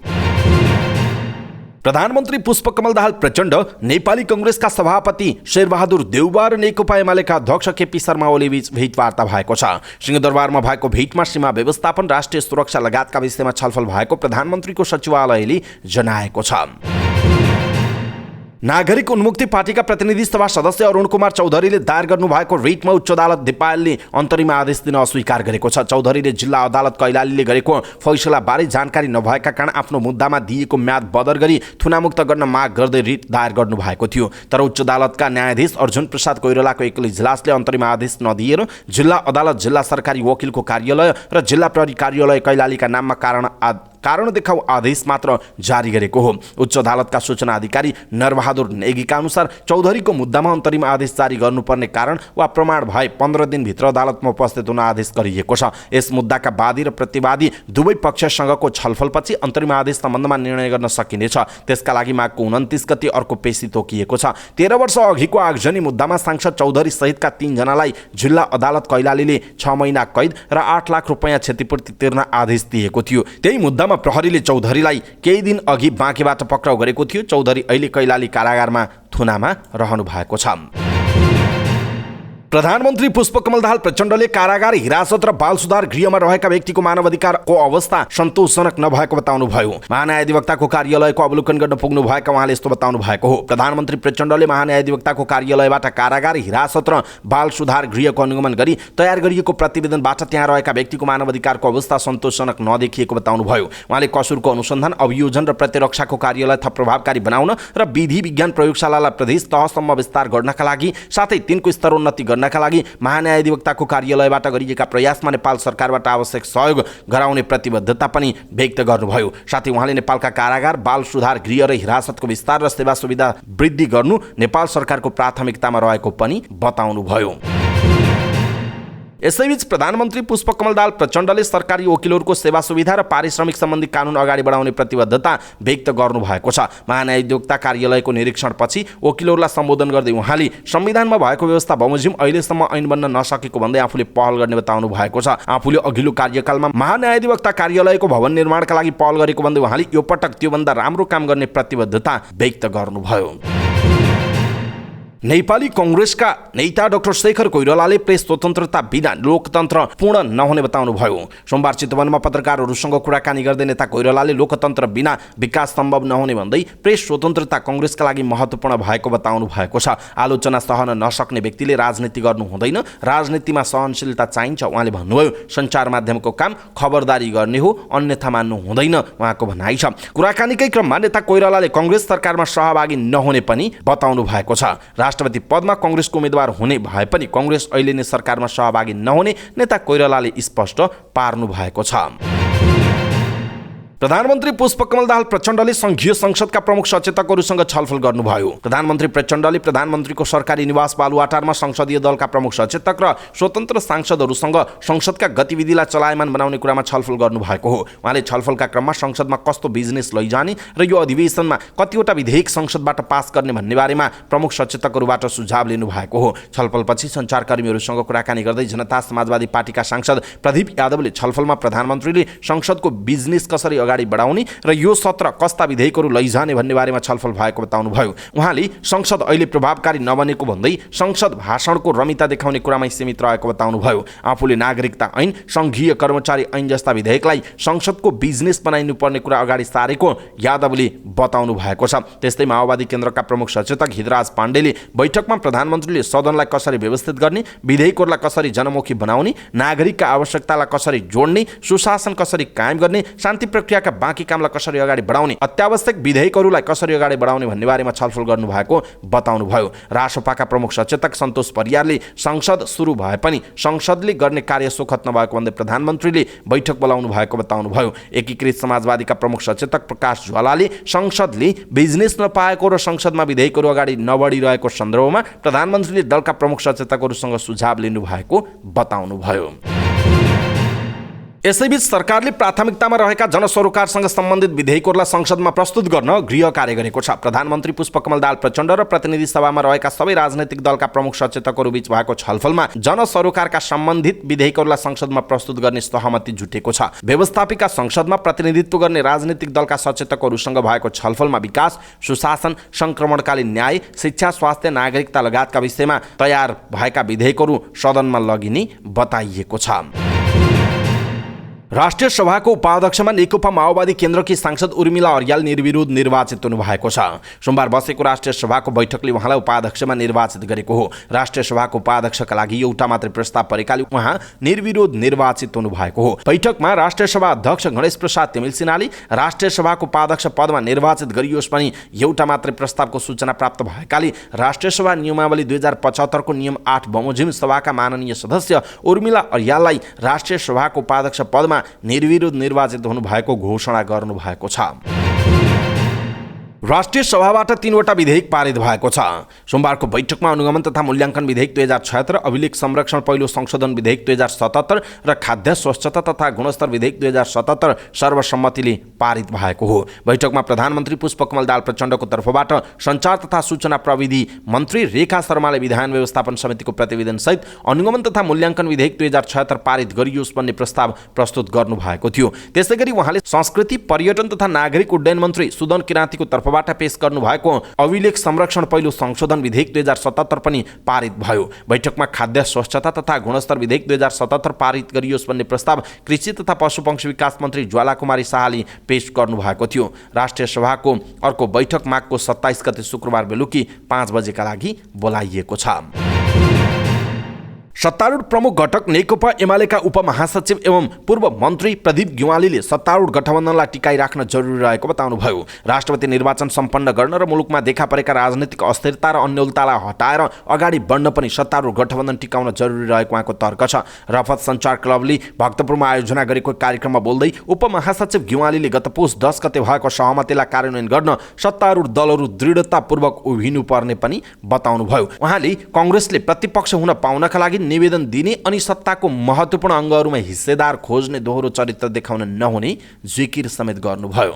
प्रधानमन्त्री पुष्पकमल दाहाल प्रचण्ड, नेपाली कांग्रेसका सभापति शेरबहादुर देउबा र नेकपा एमालेका अध्यक्ष केपी शर्मा ओली बीच भेटवार्ता भएको छ। सिंहदरबारमा भएको भेटमा सीमा व्यवस्थापन, राष्ट्रिय सुरक्षा लगायतका विषयमा छलफल भएको प्रधानमन्त्रीको सचिवालयले जनाएको छ। नागरिक उन्मुक्ति पार्टीका प्रतिनिधि सभा सदस्य अरुण कुमार चौधरीले दायर गर्नुभएको रिटमा उच्च अदालत दिपायलले अन्तरिम आदेश दिन अस्वीकार गरेको छ। चौधरीले जिल्ला अदालत कैलालीले गरेको फैसलाबारे जानकारी नभएका कारण आफ्नो मुद्दामा दिएको म्याद बदर गरी थुनामुक्त गर्न माग गर्दै रिट दायर गर्नुभएको थियो। तर उच्च अदालतका न्यायाधीश अर्जुन प्रसाद कोइरालाको एकल इजलासले अन्तरिम आदेश नदिएर जिल्ला अदालत, जिल्ला सरकारी वकिलको कार्यालय र जिल्ला प्रहरी कार्यालय कैलालीका नाममा कारण देखाउ आदेश मात्र जारी गरेको हो। उच्च अदालतका सूचना अधिकारी नरबहादुर नेगीका अनुसार चौधरीको मुद्दामा अन्तरिम आदेश जारी गर्नुपर्ने कारण वा प्रमाण भए 15 दिनभित्र अदालतमा उपस्थित हुन आदेश गरिएको छ। यस मुद्दाका वादी र प्रतिवादी दुवै पक्षसँगको छलफलपछि अन्तरिम आदेश सम्बन्धमा निर्णय गर्न सकिनेछ। त्यसका लागि माघको 29 गते अर्को पेशी तोकिएको छ। 13 वर्ष अघिको आगजनी मुद्दामा सांसद चौधरी सहितका 3 जनालाई जिल्ला अदालत कैलालीले 6 महिना कैद र 8 लाख रुपैयाँ क्षतिपूर्ति तिर्न आदेश दिएको थियो। त्यही मुद्दामा प्रहरीले चौधरीलाई केही दिन अघि बाँकेबाट पक्राउ गरेको थियो। चौधरी अहिले कैलाली कारागारमा थुनामा रहनु भएको छ। प्रधानमन्त्री पुष्पकमल दाहाल प्रचण्डले कारागार, हिरासत र बाल सुधार गृहमा रहेका व्यक्तिको मानवाधिकारको अवस्था सन्तोषजनक नभएको बताउनुभयो। महान्यायाधिवक्ताको कार्यालयको अवलोकन गर्न पुग्नु भएका उहाँले यस्तो बताउनु भएको हो। प्रधानमन्त्री प्रचण्डले महान्यायाधिवक्ताको कार्यालयबाट कारागार, हिरासत र बाल सुधार गृहको अनुगमन गरी तयार गरिएको प्रतिवेदनबाट त्यहाँ रहेका व्यक्तिको मानवाधिकारको अवस्था सन्तोषजनक नदेखिएको बताउनुभयो। उहाँले कसुरको अनुसन्धान, अभियोजन र प्रतिरक्षाको कार्यलाई थप प्रभावकारी बनाउन र विधि विज्ञान प्रयोगशालालाई प्रदेश तहसम्म विस्तार गर्नका लागि साथै तिनको स्तरोन्नति गर्नका लागि महान्यायाधिवक्ताको कार्यालयबाट गरिएका प्रयासमा नेपाल सरकारबाट आवश्यक सहयोग गराउने प्रतिबद्धता पनि व्यक्त गर्नुभयो। साथै उहाँले नेपालका कारागार, बाल सुधार गृह र हिरासतको विस्तार र सेवा सुविधा वृद्धि गर्नु नेपाल सरकारको प्राथमिकतामा रहेको पनि बताउनुभयो। यसैबीच प्रधानमन्त्री पुष्पकमल दाहाल प्रचण्डले सरकारी वकिलहरूको सेवा सुविधा र पारिश्रमिक सम्बन्धी कानुन अगाडि बढाउने प्रतिबद्धता व्यक्त गर्नुभएको छ। महान्यायाधिवक्ता कार्यालयको निरीक्षणपछि वकिलहरूलाई सम्बोधन गर्दै उहाँले संविधानमा भएको व्यवस्था बमोजिम अहिलेसम्म ऐन बन्न नसकेको भन्दै आफूले पहल गर्ने बताउनु भएको छ। आफूले अघिल्लो कार्यकालमा महान्यायाधिवक्ता कार्यालयको भवन निर्माणका लागि पहल गरेको भन्दै उहाँले यो पटक त्योभन्दा राम्रो काम गर्ने प्रतिबद्धता व्यक्त गर्नुभयो। नेपाली कांग्रेसका नेता डाक्टर शेखर कोइरालाले प्रेस स्वतन्त्रता बिना लोकतन्त्र पूर्ण नहुने बताउनुभयो। सोमबार चितवनमा पत्रकारहरूसँग कुराकानी गर्दै नेता कोइरालाले लोकतन्त्र बिना विकास सम्भव नहुने भन्दै प्रेस स्वतन्त्रता कांग्रेसका लागि महत्त्वपूर्ण भएको बताउनु भएको छ। आलोचना सहन नसक्ने व्यक्तिले राजनीति गर्नु हुँदैन, राजनीतिमा सहनशीलता चाहिन्छ उहाँले भन्नुभयो। सञ्चार माध्यमको काम खबरदारी गर्ने हो, अन्यथा मान्नु हुँदैन उहाँको भनाइ छ। कुराकानीकै क्रममा नेता कोइरालाले कांग्रेस सरकारमा सहभागी नहुने पनि बताउनु भएको छ। राष्ट्रपति पदमा कांग्रेसको उम्मेदवार हुने भए पनि कांग्रेस अहिले नै सरकारमा सहभागी नहुने नेता कोइरालाले स्पष्ट पार्नु भएको छ। प्रधानमन्त्री पुष्पकमल दाहाल प्रचण्डले संघीय संसदका प्रमुख सचेतकहरूसँग छलफल गर्नुभयो। प्रधानमन्त्री प्रचण्डले प्रधानमन्त्रीको सरकारी निवास बालुवाटारमा संसदीय दलका प्रमुख सचेतक र स्वतन्त्र सांसदहरूसँग संसदका गतिविधिलाई चलायमान बनाउने कुरामा छलफल गर्नुभएको हो। उहाँले छलफलका क्रममा संसदमा कस्तो बिजनेस लैजाने र यो अधिवेशनमा कतिवटा विधेयक संसदबाट पास गर्ने भन्ने बारेमा प्रमुख सचेतकहरूबाट सुझाव लिनुभएको हो। छलफलपछि सञ्चारकर्मीहरूसँग कुराकानी गर्दै जनता समाजवादी पार्टीका सांसद प्रदीप यादवले छलफलमा प्रधानमन्त्रीले संसदको बिजनेस कसरी अगाडि बढाउने र यो सत्र कस्ता विधेयकहरू लैजाने भन्ने बारेमा छलफल भएको बताउनुभयो। उहाँले संसद अहिले प्रभावकारी नबनेको भन्दै संसद भाषणको रमिता देखाउने कुरामै सीमित रहेको बताउनुभयो। आफूले नागरिकता ऐन, संघीय कर्मचारी ऐन जस्ता विधेयकलाई संसदको बिजनेस बनाइनुपर्ने कुरा अगाडि सारेको यादवले बताउनु भएको छ। त्यस्तै माओवादी केन्द्रका प्रमुख सचेतक हितराज पाण्डेले बैठकमा प्रधानमन्त्रीले सदनलाई कसरी व्यवस्थित गर्ने, विधेयकहरूलाई कसरी जनमुखी बनाउने, नागरिकका आवश्यकतालाई कसरी जोड्ने, सुशासन कसरी कायम गर्ने, शान्ति प्रक्रियाका बाँकी कामलाई कसरी अगाडि बढाउने, अत्यावश्यक विधेयकहरूलाई कसरी अगाडि बढाउने भन्ने बारेमा छलफल गर्नुभएको बताउनुभयो। रासोपाका प्रमुख सचेतक सन्तोष परियारले संसद सुरु भए पनि संसदले गर्ने कार्य सुखद नभएको भन्दै प्रधानमन्त्रीले बैठक बोलाउनु भएको बताउनुभयो। एकीकृत समाजवादीका प्रमुख सचेतक प्रकाश ज्वालाले संसदले बिजनेस नपाएको र संसदमा विधेयकहरू अगाडि नबढिरहेको सन्दर्भमा प्रधानमन्त्रीले दलका प्रमुख सचेतकहरूसँग सुझाव लिनुभएको बताउनुभयो। यसैबीच सरकारले प्राथमिकतामा रहेका जनसरोकारसँग सम्बन्धित विधेयकहरूलाई संसदमा प्रस्तुत गर्न गृह कार्य गरेको छ। प्रधानमन्त्री पुष्पकमल दाहाल प्रचण्ड र प्रतिनिधि सभामा रहेका सबै राजनैतिक दलका प्रमुख सचेतकहरू बीच भएको छलफलमा जनसरोकारका सम्बन्धित विधेयकहरूलाई संसदमा प्रस्तुत गर्ने सहमति जुटेको छ। व्यवस्थापिका संसदमा प्रतिनिधित्व गर्ने राजनैतिक दलका सचेतकहरूसँग भएको छलफलमा विकास, सुशासन, संक्रमणकालीन न्याय, शिक्षा, स्वास्थ्य, नागरिकता लगायतका विषयमा तयार भएका विधेयकहरू सदनमा लगिने बताइएको छ। राष्ट्रिय सभाको उपाध्यक्षमा नेकपा माओवादी केन्द्रकी सांसद उर्मिला अर्याल निर्विरोध निर्वाचित हुनुभएको छ। सोमबार बसेको राष्ट्रिय सभाको बैठकले उहाँलाई उपाध्यक्षमा निर्वाचित गरेको हो। राष्ट्रिय सभाको उपाध्यक्षका लागि एउटा मात्रै प्रस्ताव परेकाले उहाँ निर्विरोध निर्वाचित हुनुभएको हो। बैठकमा राष्ट्रिय सभा अध्यक्ष गणेश प्रसाद तिमिल सिन्हाले राष्ट्रिय सभाको उपाध्यक्ष पदमा निर्वाचित गरियोस् पनि एउटा मात्रै प्रस्तावको सूचना प्राप्त भएकाले राष्ट्रिय सभा नियमावली 2075 को नियम 8 बमोजिम सभाका माननीय सदस्य उर्मिला अर्याललाई राष्ट्रिय सभाको उपाध्यक्ष पदमा निर्विरोध निर्वाचित हुनुभएको घोषणा गर्नुभएको छ। राष्ट्रिय सभाबाट 3वटा विधेयक पारित भएको छ। सोमबारको बैठकमा अनुगमन तथा मूल्याङ्कन विधेयक 2076, अभिलेख संरक्षण पहिलो संशोधन विधेयक 2077 र खाद्य स्वच्छता तथा गुणस्तर विधेयक 2077 सर्वसम्मतिले पारित भएको हो। बैठकमा प्रधानमन्त्री पुष्पकमल दाहाल प्रचण्डको तर्फबाट सञ्चार तथा सूचना प्रविधि मन्त्री रेखा शर्माले विधान व्यवस्थापन समितिको प्रतिवेदन सहित अनुगमन तथा मूल्याङ्कन विधेयक 2076 पारित गरियोस् भन्ने प्रस्ताव प्रस्तुत गर्नुभएको थियो। त्यसैगरी उहाँले संस्कृति, पर्यटन तथा नागरिक उड्डयन मन्त्री सुदन किराँतीको तर्फबाट पेश गर्नुभएको अभिलेख संरक्षण पहिलो संशोधन विधेयक 2077 पनि पारित भयो। बैठकमा खाद्य स्वच्छता तथा गुणस्तर विधेयक 2077 पारित गरियोस् भन्ने प्रस्ताव कृषि तथा पशुपक्षी विकास मन्त्री ज्वाला कुमारी शाहले पेश गर्नुभएको थियो। राष्ट्रिय सभाको अर्को बैठक माघको 27 गते शुक्रबार बेलुकी 5 बजेका लागि बोलाइएको छ। सत्तारूढ प्रमुख घटक नेकपा एमालेका उपमहासचिव एवं पूर्व मन्त्री प्रदीप ग्यावालीले सत्तारूढ गठबन्धनलाई टिकाइ राख्न जरुरी रहेको बताउनुभयो। राष्ट्रपति निर्वाचन सम्पन्न गर्न र मुलुकमा देखा परेका राजनीतिक अस्थिरता र अन्यलतालाई हटाएर अगाडि बढ्न पनि सत्तारूढ गठबन्धन टिकाउन जरुरी रहेको उहाँको तर्क छ। रफत सञ्चार क्लबले भक्तपुरमा आयोजना गरेको कार्यक्रममा बोल्दै उपमहासचिव ग्यावालीले गत पुस 10 गते भएको सहमतिलाई कार्यान्वयन गर्न सत्तारूढ दलहरू दृढतापूर्वक उभिनुपर्ने पनि बताउनुभयो। उहाँले कांग्रेसले प्रतिपक्ष हुन पाउनका लागि निवेदन दिने अनि सत्ताको महत्त्वपूर्ण अङ्गहरूमा हिस्सेदार खोज्ने दोहोरो चरित्र देखाउन नहुने जिकिर समेत गर्नुभयो।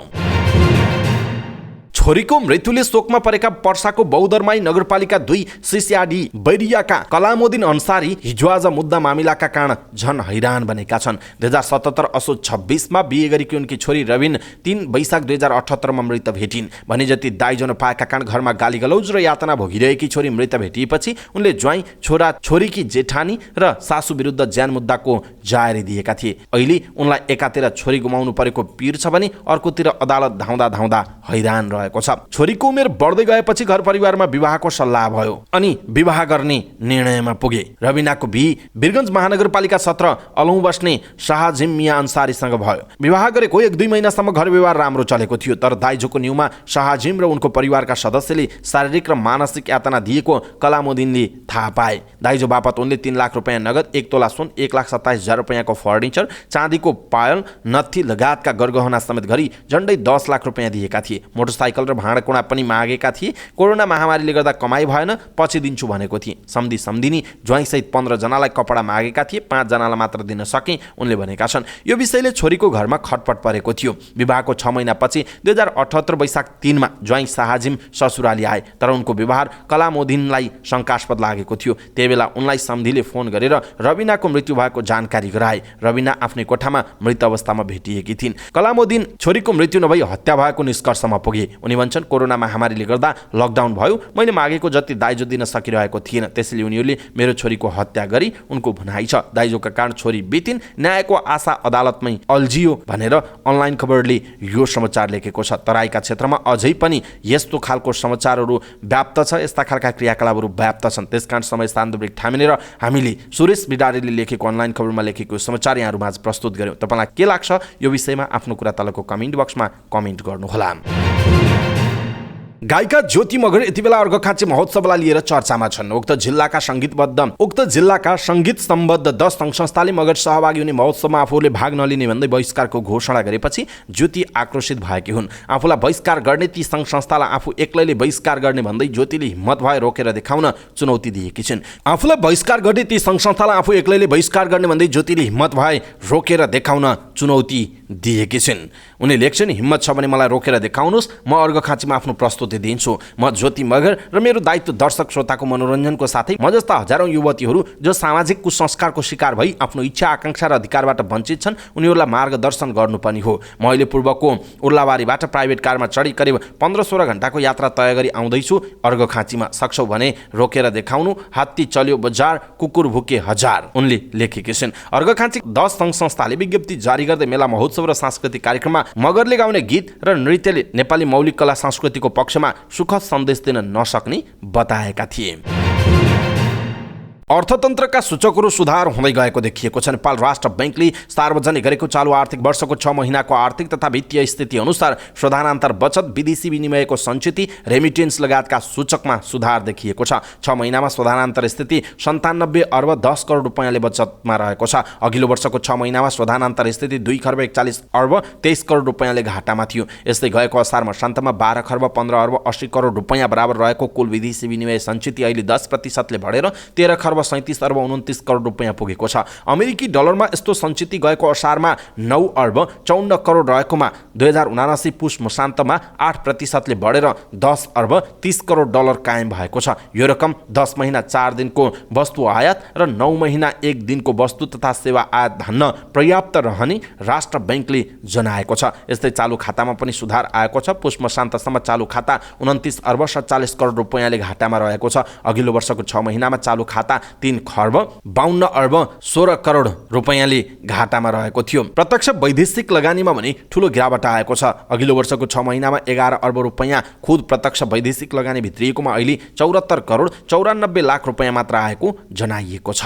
छोरीको मृत्युले शोकमा परेका पर्साको बौद्धरमाई नगरपालिका 2 सिसिआडी बैरियाका कलामुद्दिन अन्सारी हिजोआज मुद्दा मामिलाका कारण झन हैरान बनेका छन्। 2077 असोज 26 मा बिहे गरेकी उनकी छोरी रविन 3 वैशाख 2078 मा मृत भेटिन्। भने जति दाइजो नपाएका कारण घरमा गालीगलौज र यातना भोगिरहेकी छोरी मृत भेटिएपछि उनले ज्वाइँ, छोरा, छोरीकी जेठानी र सासु विरुद्ध ज्यान मुद्दाको जाहेरी दिएका थिए। अहिले उनलाई एकातिर छोरी गुमाउनु परेको पीर छ भने अर्कोतिर अदालत धाउँदा धाउँदा हैरान रहेको छ। छोरीको उमेर बढ्दै गएपछि घर परिवारमा विवाहको सल्लाह भयो अनि विवाह गर्ने निर्णयमा पुगे। रविनाको बिहे वीरगञ्ज महानगरपालिका 17 अलौँ बस्ने शाहजिम मिया अन्सारीसँग भयो। विवाह गरेको 1-2 महिनासम्म घर व्यवहार राम्रो चलेको थियो, तर दाइजोको न्युमा शाहजिम र उनको परिवारका सदस्यले शारीरिक र मानसिक यातना दिएको कलामुद्दिनले थाहा पाए। दाइजो बापत उनले 3 लाख रुपैयाँ नगद, 1 तोला सुन, 1,27,000 रुपैयाँको फर्निचर, चाँदीको पायल, नत्थी लगायतका गरगहना समेत गरी झन्डै 10 लाख रुपैयाँ दिएका थिए। मोटरसाइकल साइकल र भाँडाकुँडा पनि मागेका थिए। कोरोना महामारीले गर्दा कमाइ भएन, पछि दिन्छु भनेको थिए। सम्धिनी ज्वाइँसहित 15 जनालाई कपडा मागेका थिए, 5 जनालाई मात्र दिन सके उनले भनेका छन्। यो विषयले छोरीको घरमा खटपट परेको थियो। विवाहको 6 महिनापछि 2078 वैशाख 3 मा ज्वाइँ शाहजिम ससुराली आए, तर उनको व्यवहार कलामोदिनलाई शङ्कास्पद लागेको थियो। त्यही बेला उनलाई सम्धिले फोन गरेर रबिनाको मृत्यु भएको जानकारी गराए। रबिना आफ्नै कोठामा मृत अवस्थामा भेटिएकी थिइन्। कलामोदिन छोरीको मृत्यु नभई हत्या भएको निष्कर्षमा पुगे। उनी भन्छन्, कोरोना महामारीले गर्दा लकडाउन भयो, मैले मागेको जति दाइजो दिन सकिरहेको थिएन, त्यसैले उनीहरूले मेरो छोरीको हत्या गरी उनको भनाइ छ। दाइजोका कारण छोरी बितिन्, न्यायको आशा अदालतमै अल्झियो भनेर अनलाइन खबरले यो समाचार लेखेको छ। तराईका क्षेत्रमा अझै पनि यस्तो खालको समाचारहरू व्याप्त छ, यस्ता खालका क्रियाकलापहरू व्याप्त छन्। त्यसकारण समय सान्दर्भिक ठामिनेर हामीले सुरेश बिडारीले लेखेको अनलाइन खबरमा लेखेको समाचार यहाँहरूमाझ प्रस्तुत गर्यौँ। तपाईँलाई के लाग्छ यो विषयमा आफ्नो कुरा तलको कमेन्ट बक्समा कमेन्ट गर्नुहोला। गायिका ज्योति मगर यति बेला अर्घखाँची महोत्सवलाई लिएर चर्चामा छन्। उक्त जिल्लाका सङ्गीत सम्बद्ध 10 सङ्घ संस्थाले मगर सहभागी हुने महोत्सवमा आफूले भाग नलिने भन्दै बहिष्कारको घोषणा गरेपछि ज्योति आक्रोशित भएकी हुन्। आफूलाई बहिष्कार गर्ने ती सङ्घ संस्थालाई आफू एक्लैले बहिष्कार गर्ने भन्दै ज्योतिले हिम्मत भए रोकेर देखाउन चुनौती दिएकी छिन्। आफूलाई बहिष्कार गर्ने ती सङ्घ संस्थालाई आफू एक्लैले बहिष्कार गर्ने भन्दै ज्योतिले हिम्मत भए रोकेर देखाउन चुनौती दिएकी छिन्। उनी लेख्छन्, हिम्मत छ भने मलाई रोकेर देखाउनुहोस्, म अर्घखाँचीमा आफ्नो प्रस्तुति दिन्छु। म ज्योति मगर र मेरो दायित्व दर्शक श्रोताको मनोरञ्जनको साथै म जस्ता हजारौं युवतीहरू जो सामाजिक कुसंस्कारको शिकार भई आफ्नो इच्छा आकांक्षा र अधिकारबाट वञ्चित छन् उनीहरूलाई मार्गदर्शन गर्नुपर्ने हो। म अहिले पूर्वको उर्लाबारीबाट प्राइभेट कारमा चढी करिब 15-16 घण्टाको यात्रा तय गरी आउँदैछु अर्घखाँचीमा। सक्छौ भने रोकेर देखाउनु, हात्ती चल्यो बजार, कुकुर भुके हजार, उनले लेखेकी छिन्। अर्घखाँची 10 सङ्घ संस्थाले विज्ञप्ति जारी गर्दै मेला महोत्सव र सांस्कृतिक कार्यक्रममा मगरले गाउने गीत र नृत्यले नेपाली मौलिक कला संस्कृतिको पक्षमा सुखद सन्देश दिन नसक्ने बताएका थिए। अर्थतन्त्रका सूचकहरू सुधार हुँदै गएको देखिएको छ। नेपाल राष्ट्र बैंकले सार्वजनिक गरेको चालु आर्थिक वर्षको 6 महिनाको आर्थिक तथा वित्तीय स्थिति अनुसार प्रधानान्तर बचत, विदेशी विनिमयको सञ्चिति, रेमिटेन्स लगायतका सूचकमा सुधार देखिएको छ। 6 महिनामा प्रधानान्तर स्थिति 97 अर्ब 10 करोड रुपैयाँले बचतमा रहेको छ। अघिल्लो वर्षको 6 महिनामा प्रधानान्तर स्थिति 2 खर्ब 41 अर्ब 23 करोड रुपैयाँले घाटामा थियो। यस्तै गएको असार मसान्तमा 12 खर्ब 15 अर्ब 80 करोड रुपैयाँ बराबर रहेको कुल विदेशी विनिमय सञ्चिति अहिले 10% बढेर 13 खर्ब 37 अर्ब 29 करोड रुपैयाँ पुगेको छ। अमेरिकी डलरमा यस्तो सञ्चिति गएको असारमा 9 अर्ब 54 करोड रहेकोमा 2079 पुष मसान्तमा 8% बढेर 10 अर्ब 30 करोड डलर कायम भएको छ। यो रकम 10 महिना 4 दिनको वस्तु आयात र 9 महिना 1 दिनको वस्तु तथा सेवा आयात धान्न पर्याप्त रहने राष्ट्र बैंकले जनाएको छ। यस्तै चालु खातामा पनि सुधार आएको छ। पुष मसान्तसम्म चालु खाता 29 अर्ब 47 करोड रुपैयाँले घाटामा रहेको छ। अघिल्लो वर्षको 6 महिनामा चालु खाता 3 खर्ब 52 अर्ब 16 करोड रुपैयाँले घाटामा रहेको थियो। प्रत्यक्ष वैदेशिक लगानीमा भने ठूलो गिरावट आएको छ। अघिल्लो वर्षको 6 महिनामा 11 अर्ब रुपैयाँ खुद प्रत्यक्ष वैदेशिक लगानी भित्रिएकोमा अहिले 74 करोड 94 लाख रुपैयाँ मात्र आएको जनाइएको छ।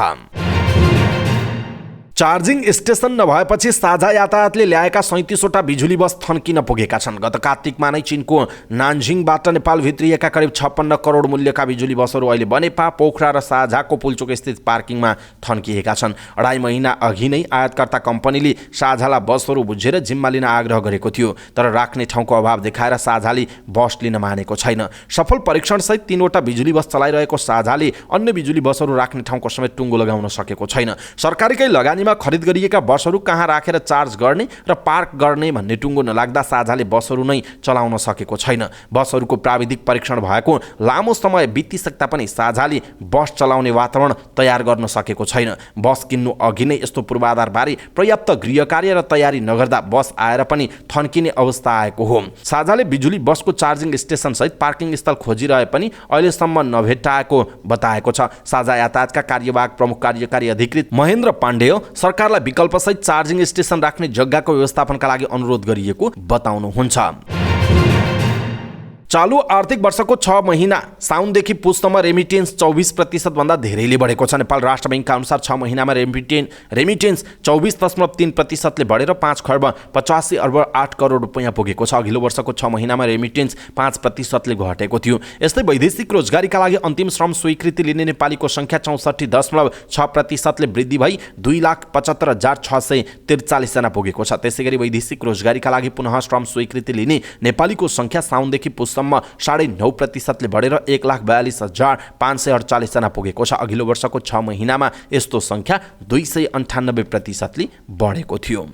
चार्जिङ स्टेसन नभएपछि साझा यातायातले ल्याएका 37वटा बिजुली बस थन्किन पुगेका छन्। गत कार्तिकमा नै चीनको नानजिङबाट नेपाल भित्रिएका करिब 56 करोड मूल्यका बिजुली बसहरू अहिले बनेपा, पोखरा र साझाको पुल्चोक स्थित पार्किङमा थन्किएका छन्। 2.5 महिना अघि नै आयातकर्ता कम्पनीले साझालाई बसहरू बुझेर जिम्मा लिन आग्रह गरेको थियो, तर राख्ने ठाउँको अभाव देखाएर साझाले बस लिन मानेको छैन। सफल परीक्षणसहित 3वटा बिजुली बस चलाइरहेको साझाले अन्य बिजुली बसहरू राख्ने ठाउँको समेत टुङ्गो लगाउन सकेको छैन। सरकारीकै लगानी खरिद गरिएका बसहरू कहाँ राखेर चार्ज गर्ने र पार्क गर्ने भन्ने टुङ्गो नलाग्दा साझाले बसहरू नै चलाउन सकेको छैन। बसहरूको प्राविधिक परीक्षण भएको लामो समय बितिसक्दा पनि साझाले बस चलाउने वातावरण तयार गर्न सकेको छैन। बस किन्नु अघि नै यस्तो पूर्वाधारबारे पर्याप्त गृह कार्य र तयारी नगर्दा बस आएर पनि थन्किने अवस्था आएको हो। साझाले बिजुली बसको चार्जिङ स्टेसन सहित पार्किङ स्थल खोजिरहे पनि अहिलेसम्म नभेट्टाएको बताएको छ। साझा यातायातका कार्यवाहक प्रमुख कार्यकारी अधिकृत महेन्द्र पाण्डेय सरकारलाई विकल्पसहित चार्जिङ स्टेसन राख्ने जग्गाको व्यवस्थापनका लागि अनुरोध गरिएको बताउनुहुन्छ। चालु आर्थिक वर्षको 6 महिना साउनदेखि पुससम्म रेमिटेन्स 24% भन्दा धेरैले बढेको छ। नेपाल राष्ट्र बैंकका अनुसार 6 महिनामा रेमिटेन्स 24.3% ले बढेर 5 खर्ब 85 अर्ब 8 करोड रुपैयाँ पुगेको छ। अघिल्लो वर्षको 6 महिनामा रेमिटेन्स 5% ले घटेको थियो। यस्तै वैदेशिक रोजगारीका लागि अन्तिम श्रम स्वीकृति लिने नेपालीको संख्या 64.6% ले वृद्धि भई 2,75,643 जना पुगेको छ। त्यसैगरी वैदेशिक रोजगारीका लागि पुनः श्रम स्वीकृति लिने नेपालीको संख्या साउनदेखि पुससम्म 9.5% ले बढेर 1,42,548 जना पुगेको छ। अघिल्लो वर्षको 6 महिनामा यस्तो संख्या 298% ले बढेको थियो।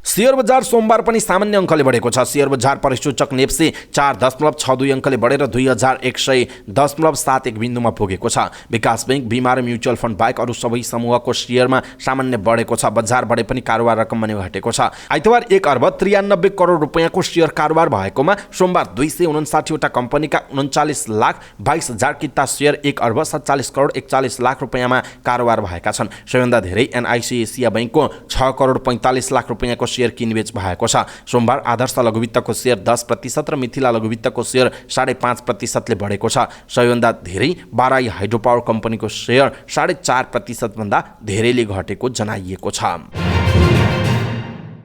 शेयर बजार सोमबार पनि सामान्य अङ्कले बढेको छ। शेयर बजार परिसूचक नेप्से 4.62 अङ्कले बढेर 2101.71 बिन्दुमा पुगेको छ। विकास बैंक, बीमा र म्युचुअल फन्ड बाहेक अरू सबै समूहको शेयरमा सामान्य बढेको छ। बजार बढे पनि कारोबार रकम भने घटेको छ। आइतबार 1 अर्ब 93 करोड रुपैयाँको शेयर कारोबार भएकोमा सोमबार 259 वटा कम्पनीका 39,22,000 किता शेयर 1 अर्ब 47 करोड 41 लाख रुपैयाँमा कारोबार भएका छन्। सबैभन्दा धेरै एनआइसी एसिया बैंकको 6 करोड 45 लाख रुपैयाँको शेयर किनबेच भएको छ। सोमबार आदर्श लघुवित्तको शेयर 10% र मिथिला लघुवित्तको शेयर 5.5% ले बढेको छ। सबैभन्दा धेरै बाराई हाइड्रो पावर कम्पनीको शेयर 4.5% भन्दा धेरैले घटेको जनाइएको छ।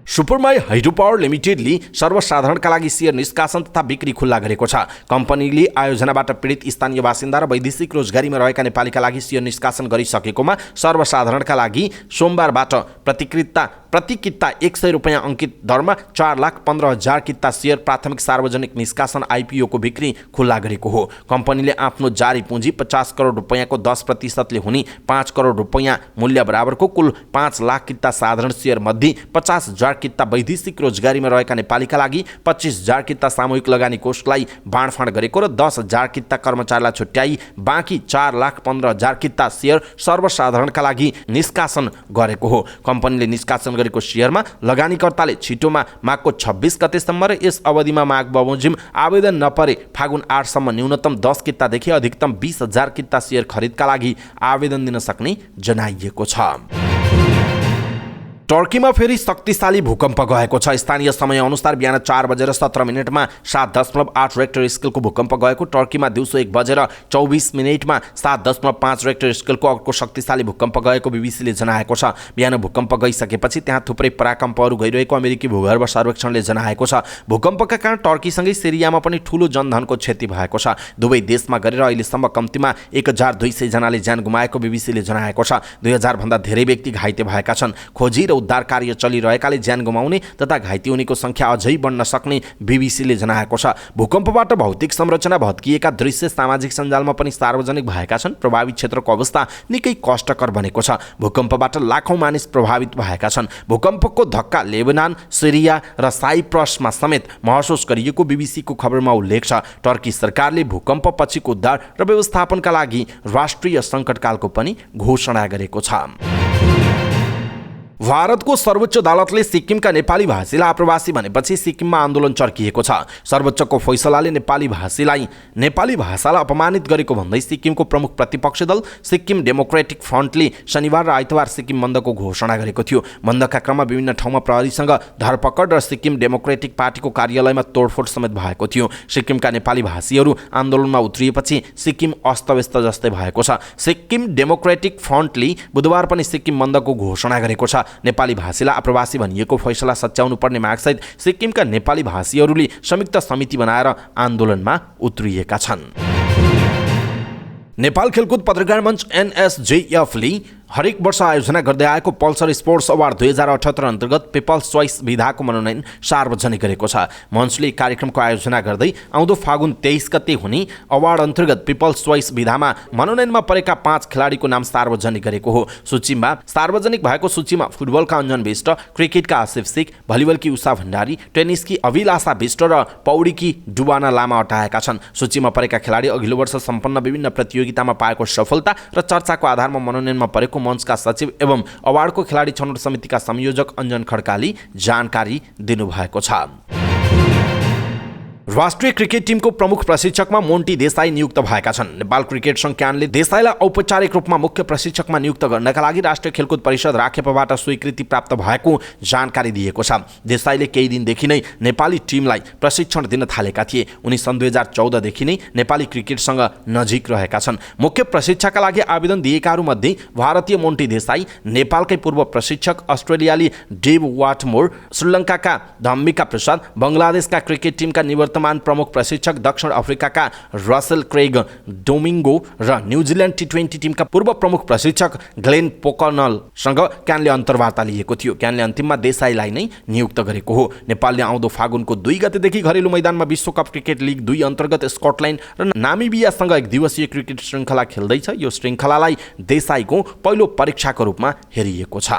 सुपरमाई हाइड्रो पावर लिमिटेडले सर्वसाधारणका लागि शेयर निष्कासन तथा बिक्री खुल्ला गरेको छ। कम्पनीले आयोजनाबाट पीडित स्थानीय बासिन्दा र वैदेशिक रोजगारीमा रहेका नेपालीका लागि शेयर निष्कासन गरिसकेकोमा सर्वसाधारणका लागि सोमबारबाट प्रति किता 100 रुपैयाँ अंकित दरमा 4,15,000 किता शेयर प्राथमिक सार्वजनिक निष्कासन आइपिओ को बिक्री खुल्ला गरेको हो। कम्पनीले आफ्नो जारी पुँजी 50 करोड रुपैयाँको 10% ले हुने 5 करोड रुपैयाँ मूल्य बराबरको कुल 5 लाख किता साधारण शेयर मध्ये 50,000 किता वैदेशिक रोजगारीमा रहेका नेपालीका लागि 25,000 किता सामूहिक लगानी कोषलाई बाँडफाँड गरेको र 10,000 किता कर्मचारीलाई छुट्याई बाँकी 4,15,000 किता शेयर सर्वसाधारणका लागि निष्कासन गरेको हो। कम्पनीले निष्कासन गरेको शेयरमा लगानीकर्ताले छिटोमा माघको 26 गतेसम्म र यस अवधिमा माघ बमोजिम आवेदन नपरे फागुन 8 सम्म न्यूनतम 10 कितादेखि अधिकतम 20,000 किता शेयर खरिदका लागि आवेदन दिन सक्ने जनाइएको छ। टर्कीमा फेरि शक्तिशाली भूकम्प गएको छ। स्थानीय समय अनुसार बिहान 4:17 7.8 रेक्टर स्केलको भूकम्प गएको। टर्कीमा दिउँसो 1:24 7.5 रेक्टर स्केलको अर्को शक्तिशाली भूकम्प गएको बीबीसीले जनाएको छ। बिहान भूकम्प गइसकेपछि त्यहाँ थुप्रै पराकम्पहरू गइरहेको अमेरिकी भूगर्भ सर्वेक्षणले जनाएको छ। भूकम्पका कारण टर्कीसँगै सिरियामा पनि ठूलो जनधनको क्षति भएको छ। दुवै देशमा गरेर अहिलेसम्म कम्तीमा 1,200 जनाले ज्यान गुमाएको बीबीसीले जनाएको छ। 2,000 भन्दा धेरै व्यक्ति घाइते भएका छन्। खोजी र उद्धार कार्य चलिरहेकाले ज्यान गुमाउने तथा घाइते हुनेको संख्या अझै बढ्न सक्ने बीबीसीले जनाएको छ। भूकम्पबाट भौतिक संरचना भत्किएका दृश्य सामाजिक सञ्जालमा पनि सार्वजनिक भएका छन्। प्रभावित क्षेत्रको अवस्था निकै कष्टकर बनेको छ। भूकम्पबाट लाखौं मानिस प्रभावित भएका छन्। भूकम्पको धक्का लेबनान, सिरिया र साइप्रसमा समेत महसुस गरिएको बीबीसीको खबरमा उल्लेख छ। टर्की सरकारले भूकम्प पछिको उद्धार र व्यवस्थापनका लागि राष्ट्रिय सङ्कटकालको पनि घोषणा गरेको छ। भारतको सर्वोच्च अदालतले सिक्किमका नेपाली भाषीलाई आप्रवासी भनेपछि सिक्किममा आन्दोलन चर्किएको छ। सर्वोच्चको फैसलाले नेपाली भाषालाई अपमानित गरेको भन्दै सिक्किमको प्रमुख प्रतिपक्षी दल सिक्किम डेमोक्रेटिक फ्रन्टले शनिबार र आइतबार सिक्किम बन्दको घोषणा गरेको थियो। बन्दका क्रममा विभिन्न ठाउँमा प्रहरीसँग धरपकड र सिक्किम डेमोक्रेटिक पार्टीको कार्यालयमा तोडफोड समेत भएको थियो। सिक्किमका नेपाली भाषीहरू आन्दोलनमा उत्रिएपछि सिक्किम अस्तव्यस्त जस्तै भएको छ। सिक्किम डेमोक्रेटिक फ्रन्टले बुधबार पनि सिक्किम बन्दको घोषणा गरेको छ। नेपाली भाषीलाई आप्रवासी भनिएको फैसला सच्याउनु पर्ने मागसहित सिक्किमका नेपाली भाषीहरूले संयुक्त समिति बनाएर आन्दोलनमा उत्रिएका छन्। नेपाल खेलकुद पत्रकार मञ्च एनएसजेएफले हरेक वर्ष आयोजना गर्दै आएको पल्सर स्पोर्ट्स अवार्ड 2078 अन्तर्गत पिपल्स चोइस विधाको मनोनयन सार्वजनिक गरेको छ। मञ्चले कार्यक्रमको आयोजना गर्दै आउँदो फागुन 23 गते हुने अवार्ड अन्तर्गत पिपल्स चोइस विधामा मनोनयनमा परेका 5 खेलाडीको नाम सार्वजनिक गरेको हो। सूचीमा सार्वजनिक भएको सूचीमा फुटबलका अञ्जन बिष्ट, क्रिकेटका आसिफ शेख, भलिबलकी उषा भण्डारी, टेनिसकी अभिलाषा बिष्ट र पौडीकी डुबाना लामा अटाएका छन्। सूचीमा परेका खेलाडी अघिल्लो वर्ष सम्पन्न विभिन्न प्रतियोगितामा पाएको सफलता र चर्चाको आधारमा मनोनयनमा परेको मञ्चका सचिव एवं अवार्डको खेलाडी छनौट समितिका संयोजक अञ्जन खड्काले जानकारी दिनुभएको छ। राष्ट्रिय क्रिकेट टिमको प्रमुख प्रशिक्षकमा मोन्टी देसाई नियुक्त भएका छन्। नेपाल क्रिकेट संघ क्यानले देसाईलाई औपचारिक रूपमा मुख्य प्रशिक्षकमा नियुक्त गर्नका लागि राष्ट्रिय खेलकुद परिषद राखेपबाट स्वीकृति प्राप्त भएको जानकारी दिएको छ। देसाईले केही दिनदेखि नै नेपाली टिमलाई प्रशिक्षण दिन थालेका थिए। उनी सन् 2014 देखि नै नेपाली क्रिकेटसँग नजिक रहेका छन्। मुख्य प्रशिक्षकका लागि आवेदन दिएकाहरूमध्ये भारतीय मोन्टी देसाई, नेपालकै पूर्व प्रशिक्षक अस्ट्रेलियाली डेभ वाटमोर, श्रीलङ्काका धम्बिका प्रसाद, बङ्गलादेशका क्रिकेट टिमका निवर्तमान प्रमुख प्रशिक्षक दक्षिण अफ्रिकाका रसेल क्रेग डोमिङ्गो र न्युजिल्यान्ड T20 टिमका पूर्व प्रमुख प्रशिक्षक ग्लेन पोकनलसँग क्यानले अन्तर्वार्ता लिएको थियो। क्यानले अन्तिममा देसाईलाई नै नियुक्त गरेको हो। नेपालले आउँदो फागुनको 2 गतेदेखि घरेलु मैदानमा विश्वकप क्रिकेट लिग 2 अन्तर्गत स्कटल्यान्ड र नामिबियासँग एक दिवसीय क्रिकेट श्रृङ्खला खेल्दैछ। यो श्रृङ्खलालाई देसाईको पहिलो परीक्षाको रूपमा हेरिएको छ।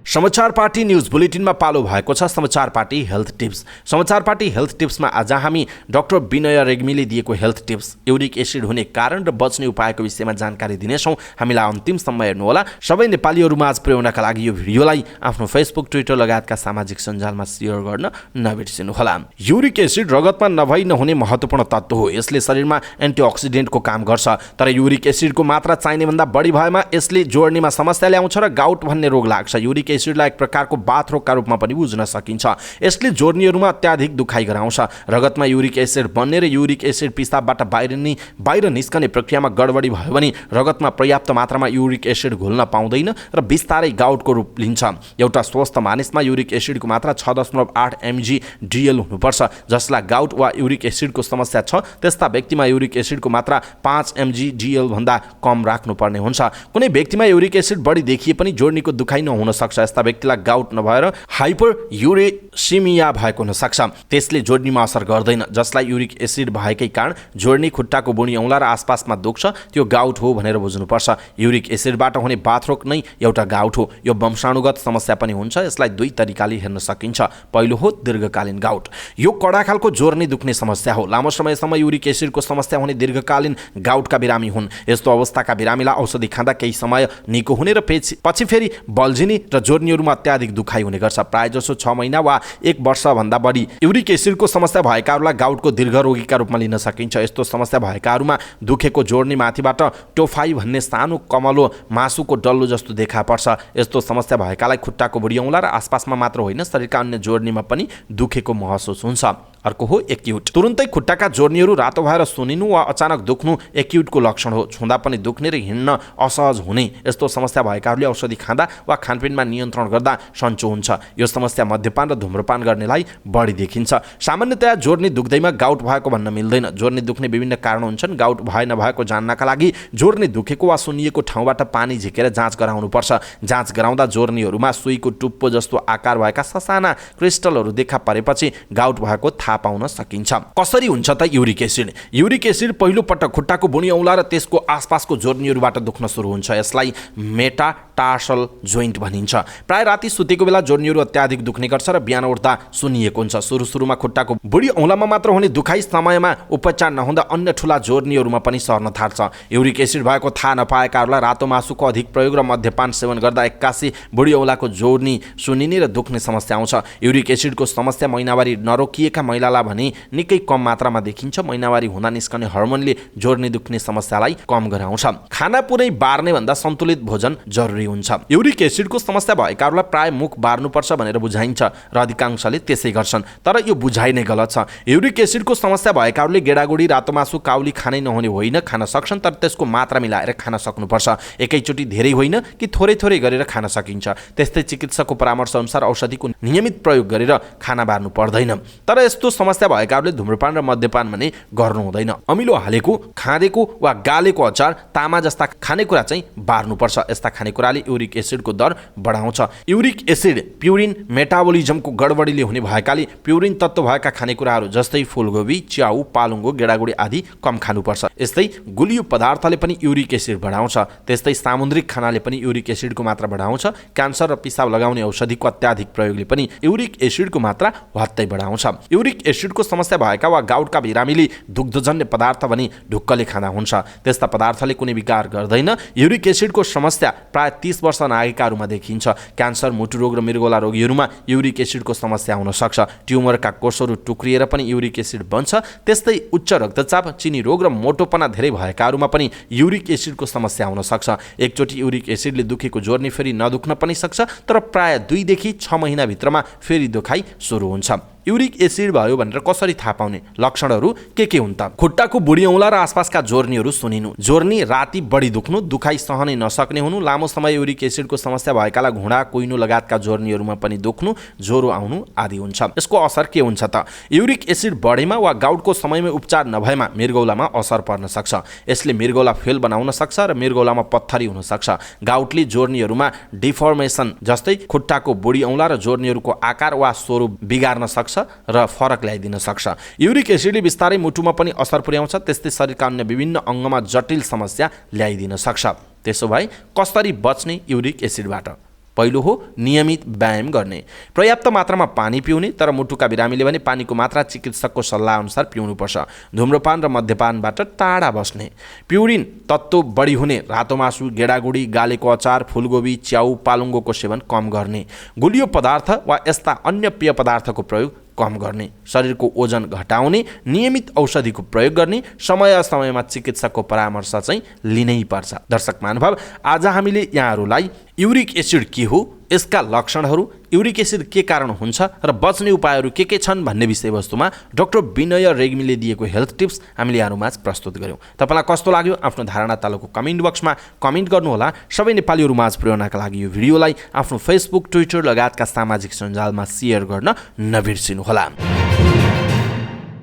समाचार पार्टी न्यूज बुलेटिनमा पालो भएको छ समाचार पार्टी हेल्थ टिप्स। समाचार पार्टी हेल्थ टिप्समा आज हामी डाक्टर विनय रेग्मीले दिएको हेल्थ टिप्स, युरिक एसिड हुने कारण र बच्ने उपायको विषयमा जानकारी दिनेछौँ। हामीलाई अन्तिमसम्म हेर्नुहोला। सबै नेपालीहरूमा आज पुर्याउनका लागि यो भिडियोलाई आफ्नो फेसबुक, ट्विटर लगायतका सामाजिक सञ्जालमा सेयर गर्न नबिर्सिनुहोला। युरिक एसिड रगतमा नभई नहुने महत्त्वपूर्ण तत्त्व हो। यसले शरीरमा एन्टिअक्सिडेन्टको काम गर्छ। तर युरिक एसिडको मात्रा चाहिने भन्दा बढी भएमा यसले जोड्नीमा समस्या ल्याउँछ र गाउट भन्ने रोग लाग्छ। युरिक एसिडलाई एक प्रकारको बाथरोगका रूपमा पनि बुझ्न सकिन्छ। यसले जोर्नीहरूमा अत्याधिक दुखाइ गराउँछ। रगतमा युरिक एसिड बन्ने र युरिक एसिड पिसाबबाट बाहिर निस्कने प्रक्रियामा गडबडी भयो भने रगतमा पर्याप्त मात्रामा युरिक एसिड घुल्न पाउँदैन र बिस्तारै गाउटको रूप लिन्छ। एउटा स्वस्थ मानिसमा युरिक एसिडको मात्रा 6.8 mg/dl हुनुपर्छ। जसलाई गाउट वा युरिक एसिडको समस्या छ त्यस्ता व्यक्तिमा युरिक एसिडको मात्रा 5 mg/dl भन्दा कम राख्नुपर्ने हुन्छ। कुनै व्यक्तिमा युरिक एसिड बढी देखिए पनि जोर्नीको दुखाइ नहुन सक्छ। यस्ता व्यक्तिलाई गाउट नभएर हाइपरयुरेसिमिया भएको हुन सक्छ। त्यसले जोर्नीमा असर गर्दैन। जसलाई युरिक एसिड भएकै कारण जोर्नी, खुट्टाको बुढी औँला र आसपासमा दुख्छ त्यो गाउट हो भनेर बुझ्नुपर्छ। युरिक एसिडबाट हुने बाथरोग नै एउटा गाउट हो। यो वंशाणुगत समस्या पनि हुन्छ। यसलाई 2 तरिकाले हेर्न सकिन्छ। पहिलो हो दीर्घकालीन गाउट। यो कडा खालको जोर्नी दुख्ने समस्या हो। लामो समयसम्म युरिक एसिडको समस्या हुने दीर्घकालीन गाउटका बिरामी हुन्। यस्तो अवस्थाका बिरामीलाई औषधि खाँदा केही समय निको हुने र पछि फेरि बल्झिने र जोर्नीहरूमा अत्याधिक दुखाइ हुने गर्छ। प्रायजसो 6 महिना वा 1 वर्षभन्दा बढी युरिक एसिडको समस्या भएकाहरूलाई गाउटको दीर्घरोगीका रूपमा लिन सकिन्छ। यस्तो समस्या भएकाहरूमा दुखेको जोर्नी माथिबाट टोफाई भन्ने सानो कमलो मासुको डल्लो जस्तो देखा पर्छ। यस्तो समस्या भएकालाई खुट्टाको बुढी औँला र आसपासमा मात्र होइन शरीरका अन्य जोर्नीमा पनि दुखेको महसुस हुन्छ। अर्को हो एक्युट। तुरुन्तै खुट्टाका जोर्नीहरू रातो भएर सुनिनु वा अचानक दुख्नु एक्युटको लक्षण हो। छुँदा पनि दुख्ने र हिँड्न असहज हुने। यस्तो समस्या भएकाहरूले औषधि खाँदा वा खानपिनमा नियन्त्रण गर्दा सन्चो हुन्छ। यो समस्या मद्यपान र धूम्रपान गर्नेलाई बढी देखिन्छ। सामान्यतया जोर्नी दुख्दैमा गाउट भएको भन्न मिल्दैन। जोर्नी दुख्ने विभिन्न कारण हुन्छन्। गाउट भए नभएको जान्नका लागि जोर्नी दुखेको वा सुनिएको ठाउँबाट पानी झिकेर जाँच गराउनुपर्छ। जाँच गराउँदा जोर्नीहरूमा सुईको टुप्पो जस्तो आकार भएका ससाना क्रिस्टलहरू देखा परेपछि गाउट भएको पाउन सकिन्छ। कसरी हुन्छ त युरिक एसिड? युरिक एसिड पहिलो पटक खुट्टाको बुढी औँला र त्यसको आसपासको जोर्नीहरूबाट दुख्न सुरु हुन्छ। यसलाई मेटाटार्सल जोइन्ट भनिन्छ। प्राय राति सुतेको बेला जोर्नीहरू अत्याधिक दुख्ने गर्छ र बिहान उठ्दा सुनिएको हुन्छ। सुरुमा खुट्टाको बुढी औँलामा मात्र हुने दुखाइ समयमा उपचार नहुँदा अन्य ठुला जोर्नीहरूमा पनि सर्न थाल्छ। युरिक एसिड भएको थाहा नपाएकाहरूलाई रातो मासुको अधिक प्रयोग र मद्यपान सेवन गर्दा 81 बुढी औँलाको जोर्नी सुनिने र दुख्ने समस्या आउँछ। युरिक एसिडको समस्या महिनावारी नरोकिएका महिलालाई भने निकै कम मात्रामा देखिन्छ। महिनावारी हुँदा निस्कने हर्मोनले जोर्नी दुख्ने समस्यालाई कम गराउँछ। खाना पुरै बार्ने भन्दा सन्तुलित भोजन जरुरी हुन्छ। युरिक एसिडको समस्या भएकाहरूलाई प्राय मुख बार्नुपर्छ भनेर बुझाइन्छ र अधिकांशले त्यसै गर्छन्। तर यो बुझाइ नै गलत छ। युरिक एसिडको समस्या भएकाहरूले गेडागुडी, रातो मासु, काउली खानै नहुने होइन, खान सक्छन् तर त्यसको मात्रा मिलाएर खान सक्नुपर्छ। एकैचोटि धेरै होइन कि थोरै थोरै गरेर खान सकिन्छ। त्यस्तै चिकित्सकको परामर्श अनुसार औषधिको नियमित प्रयोग गरेर खाना बार्नु पर्दैन। तर यस्तो समस्या भएकाहरूले धूम्रपान र मद्यपान भने गर्नु हुँदैन। अमिलो हालेको, खाँदेको वा गालेको अचार, तामा जस्ता खानेकुरा चाहिँ बार्नुपर्छ। यस्ता खानेकुराले युरिक एसिडको दर बढाउँछ। युरिक एसिड प्युरिन मेटाबोलिजमको गडबडीले हुने भएकाले प्युरिन तत्त्व भएका खानेकुराहरू जस्तै फूलगोभी, च्याउ, पालुङ्गो, गेडागुडी आदि कम खानुपर्छ। यस्तै गुलियो पदार्थले पनि युरिक एसिड बढाउँछ। त्यस्तै सामुद्रिक खानाले पनि युरिक एसिडको मात्रा बढाउँछ। क्यान्सर र पिसाब लगाउने औषधिको अत्याधिक प्रयोगले पनि युरिक एसिडको मात्रा हत्तै बढाउँछ। युरिक एसिडको समस्या भएका वा गाउटका बिरामीले दुग्धजन्य पदार्थ पनि ढुक्कले खाँदा हुन्छ। त्यस्ता पदार्थले कुनै विकार गर्दैन। युरिक एसिडको समस्या प्राय 30 वर्ष नागेकाहरूमा देखिन्छ। क्यान्सर, मुटु रोग र मृगौला रोगीहरूमा युरिक एसिडको समस्या हुन सक्छ। ट्युमरका कोषहरू टुक्रिएर पनि युरिक एसिड बन्छ। त्यस्तै उच्च रक्तचाप, चिनी रोग र मोटोपना धेरै भएकाहरूमा पनि युरिक एसिडको समस्या हुन सक्छ। एकचोटि युरिक एसिडले दुखेको जोर्नी फेरि नदुख्न पनि सक्छ, तर प्राय 2 देखि 6 महिनाभित्रमा फेरि दुखाइ सुरु हुन्छ। युरिक एसिड भयो भनेर कसरी थाहा पाउने? लक्षणहरू के हुन् त? खुट्टाको बुढी औँला र आसपासका जोर्नीहरू सुनिनु, जोर्नी राति बढी दुख्नु, दुखाइ सहनै नसक्ने हुनु, लामो समय युरिक एसिडको समस्या भएकालाई घुँडा, कुइनो लगायतका जोर्नीहरूमा पनि दुख्नु, ज्वरो आउनु आदि हुन्छ। यसको असर के हुन्छ त? युरिक एसिड बढेमा वा गाउटको समयमै उपचार नभएमा मृगौलामा असर पर्न सक्छ। यसले मृगौला फेल बनाउन सक्छ र मृगौलामा पत्थरी हुन सक्छ। गाउटले जोर्नीहरूमा डिफर्मेसन जस्तै खुट्टाको बुढी औँला र जोर्नीहरूको आकार वा स्वरूप बिगार्न सक्छ र फरक ल्याइदिन सक्छ। युरिक एसिडले बिस्तारै मुटुमा पनि असर पुर्याउँछ, त्यस्तै शरीरका अन्य विभिन्न अङ्गमा जटिल समस्या ल्याइदिन सक्छ। त्यसो भए कसरी बच्ने युरिक एसिडबाट? पहिलो हो नियमित व्यायाम गर्ने, पर्याप्त मात्रामा पानी पिउने, तर मुटुका बिरामीले भने पानीको मात्रा चिकित्सकको सल्लाह अनुसार पिउनुपर्छ। धुम्रपान र मद्यपानबाट टाढा बस्ने, प्युरिन तत्त्व बढी हुने रातो मासु, गेडागुडी, गालेको अचार, फुलगोबी, च्याउ, पालुङ्गोको सेवन कम गर्ने, गुलियो पदार्थ वा यस्ता अन्य पेय पदार्थको प्रयोग कम गर्ने, शरीरको ओजन घटाउने, नियमित औषधिको प्रयोग गर्ने, समय समयमा चिकित्सकको परामर्श चाहिँ लिनै पर्छ। दर्शक महानुभाव, आज हामीले यहाँहरूलाई युरिक एसिड के हो, यसका लक्षणहरू, युरिक एसिड के कारण हुन्छ र बच्ने उपायहरू के छन् भन्ने विषयवस्तुमा डाक्टर विनय रेग्मीले दिएको हेल्थ टिप्स हामीले यहाँहरूमाझ प्रस्तुत गऱ्यौँ। तपाईँलाई कस्तो लाग्यो? आफ्नो धारणा तलको कमेन्ट बक्समा कमेन्ट गर्नुहोला। सबै नेपालीहरूमाझ पुर्याउनका लागि यो भिडियोलाई आफ्नो फेसबुक, ट्विटर लगायतका सामाजिक सञ्जालमा सेयर गर्न नबिर्सिनुहोला।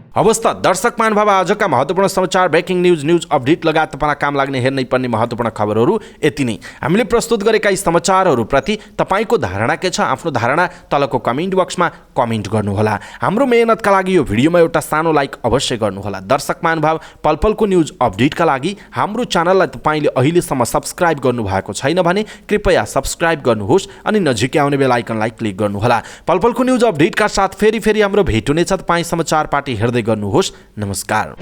अवस्था दर्शक महानुभाव, आजका महत्त्वपूर्ण समाचार, ब्रेकिङ न्युज अपडेट लगायत तपाईँलाई काम लाग्ने हेर्नै पर्ने महत्त्वपूर्ण खबरहरू यति नै। हामीले प्रस्तुत गरेका यी समाचारहरूप्रति तपाईँको धारणा के छ? आफ्नो धारणा तलको कमेन्ट बक्समा कमेन्ट गर्नुहोला। हाम्रो मेहनतका लागि यो भिडियोमा एउटा सानो लाइक अवश्य गर्नुहोला। दर्शक महानुभाव, पलपलको न्युज अपडेटका लागि हाम्रो च्यानललाई तपाईँले अहिलेसम्म सब्सक्राइब गर्नुभएको छैन भने कृपया सब्सक्राइब गर्नुहोस् अनि नजिकै आउने बेल आइकनलाई क्लिक गर्नुहोला। पलपलको न्युज अपडेटका साथ फेरि हाम्रो भेट हुनेछ। तपाईँ समाचार पार्टी हेर्दै गर्नुहोस्। नमस्कार।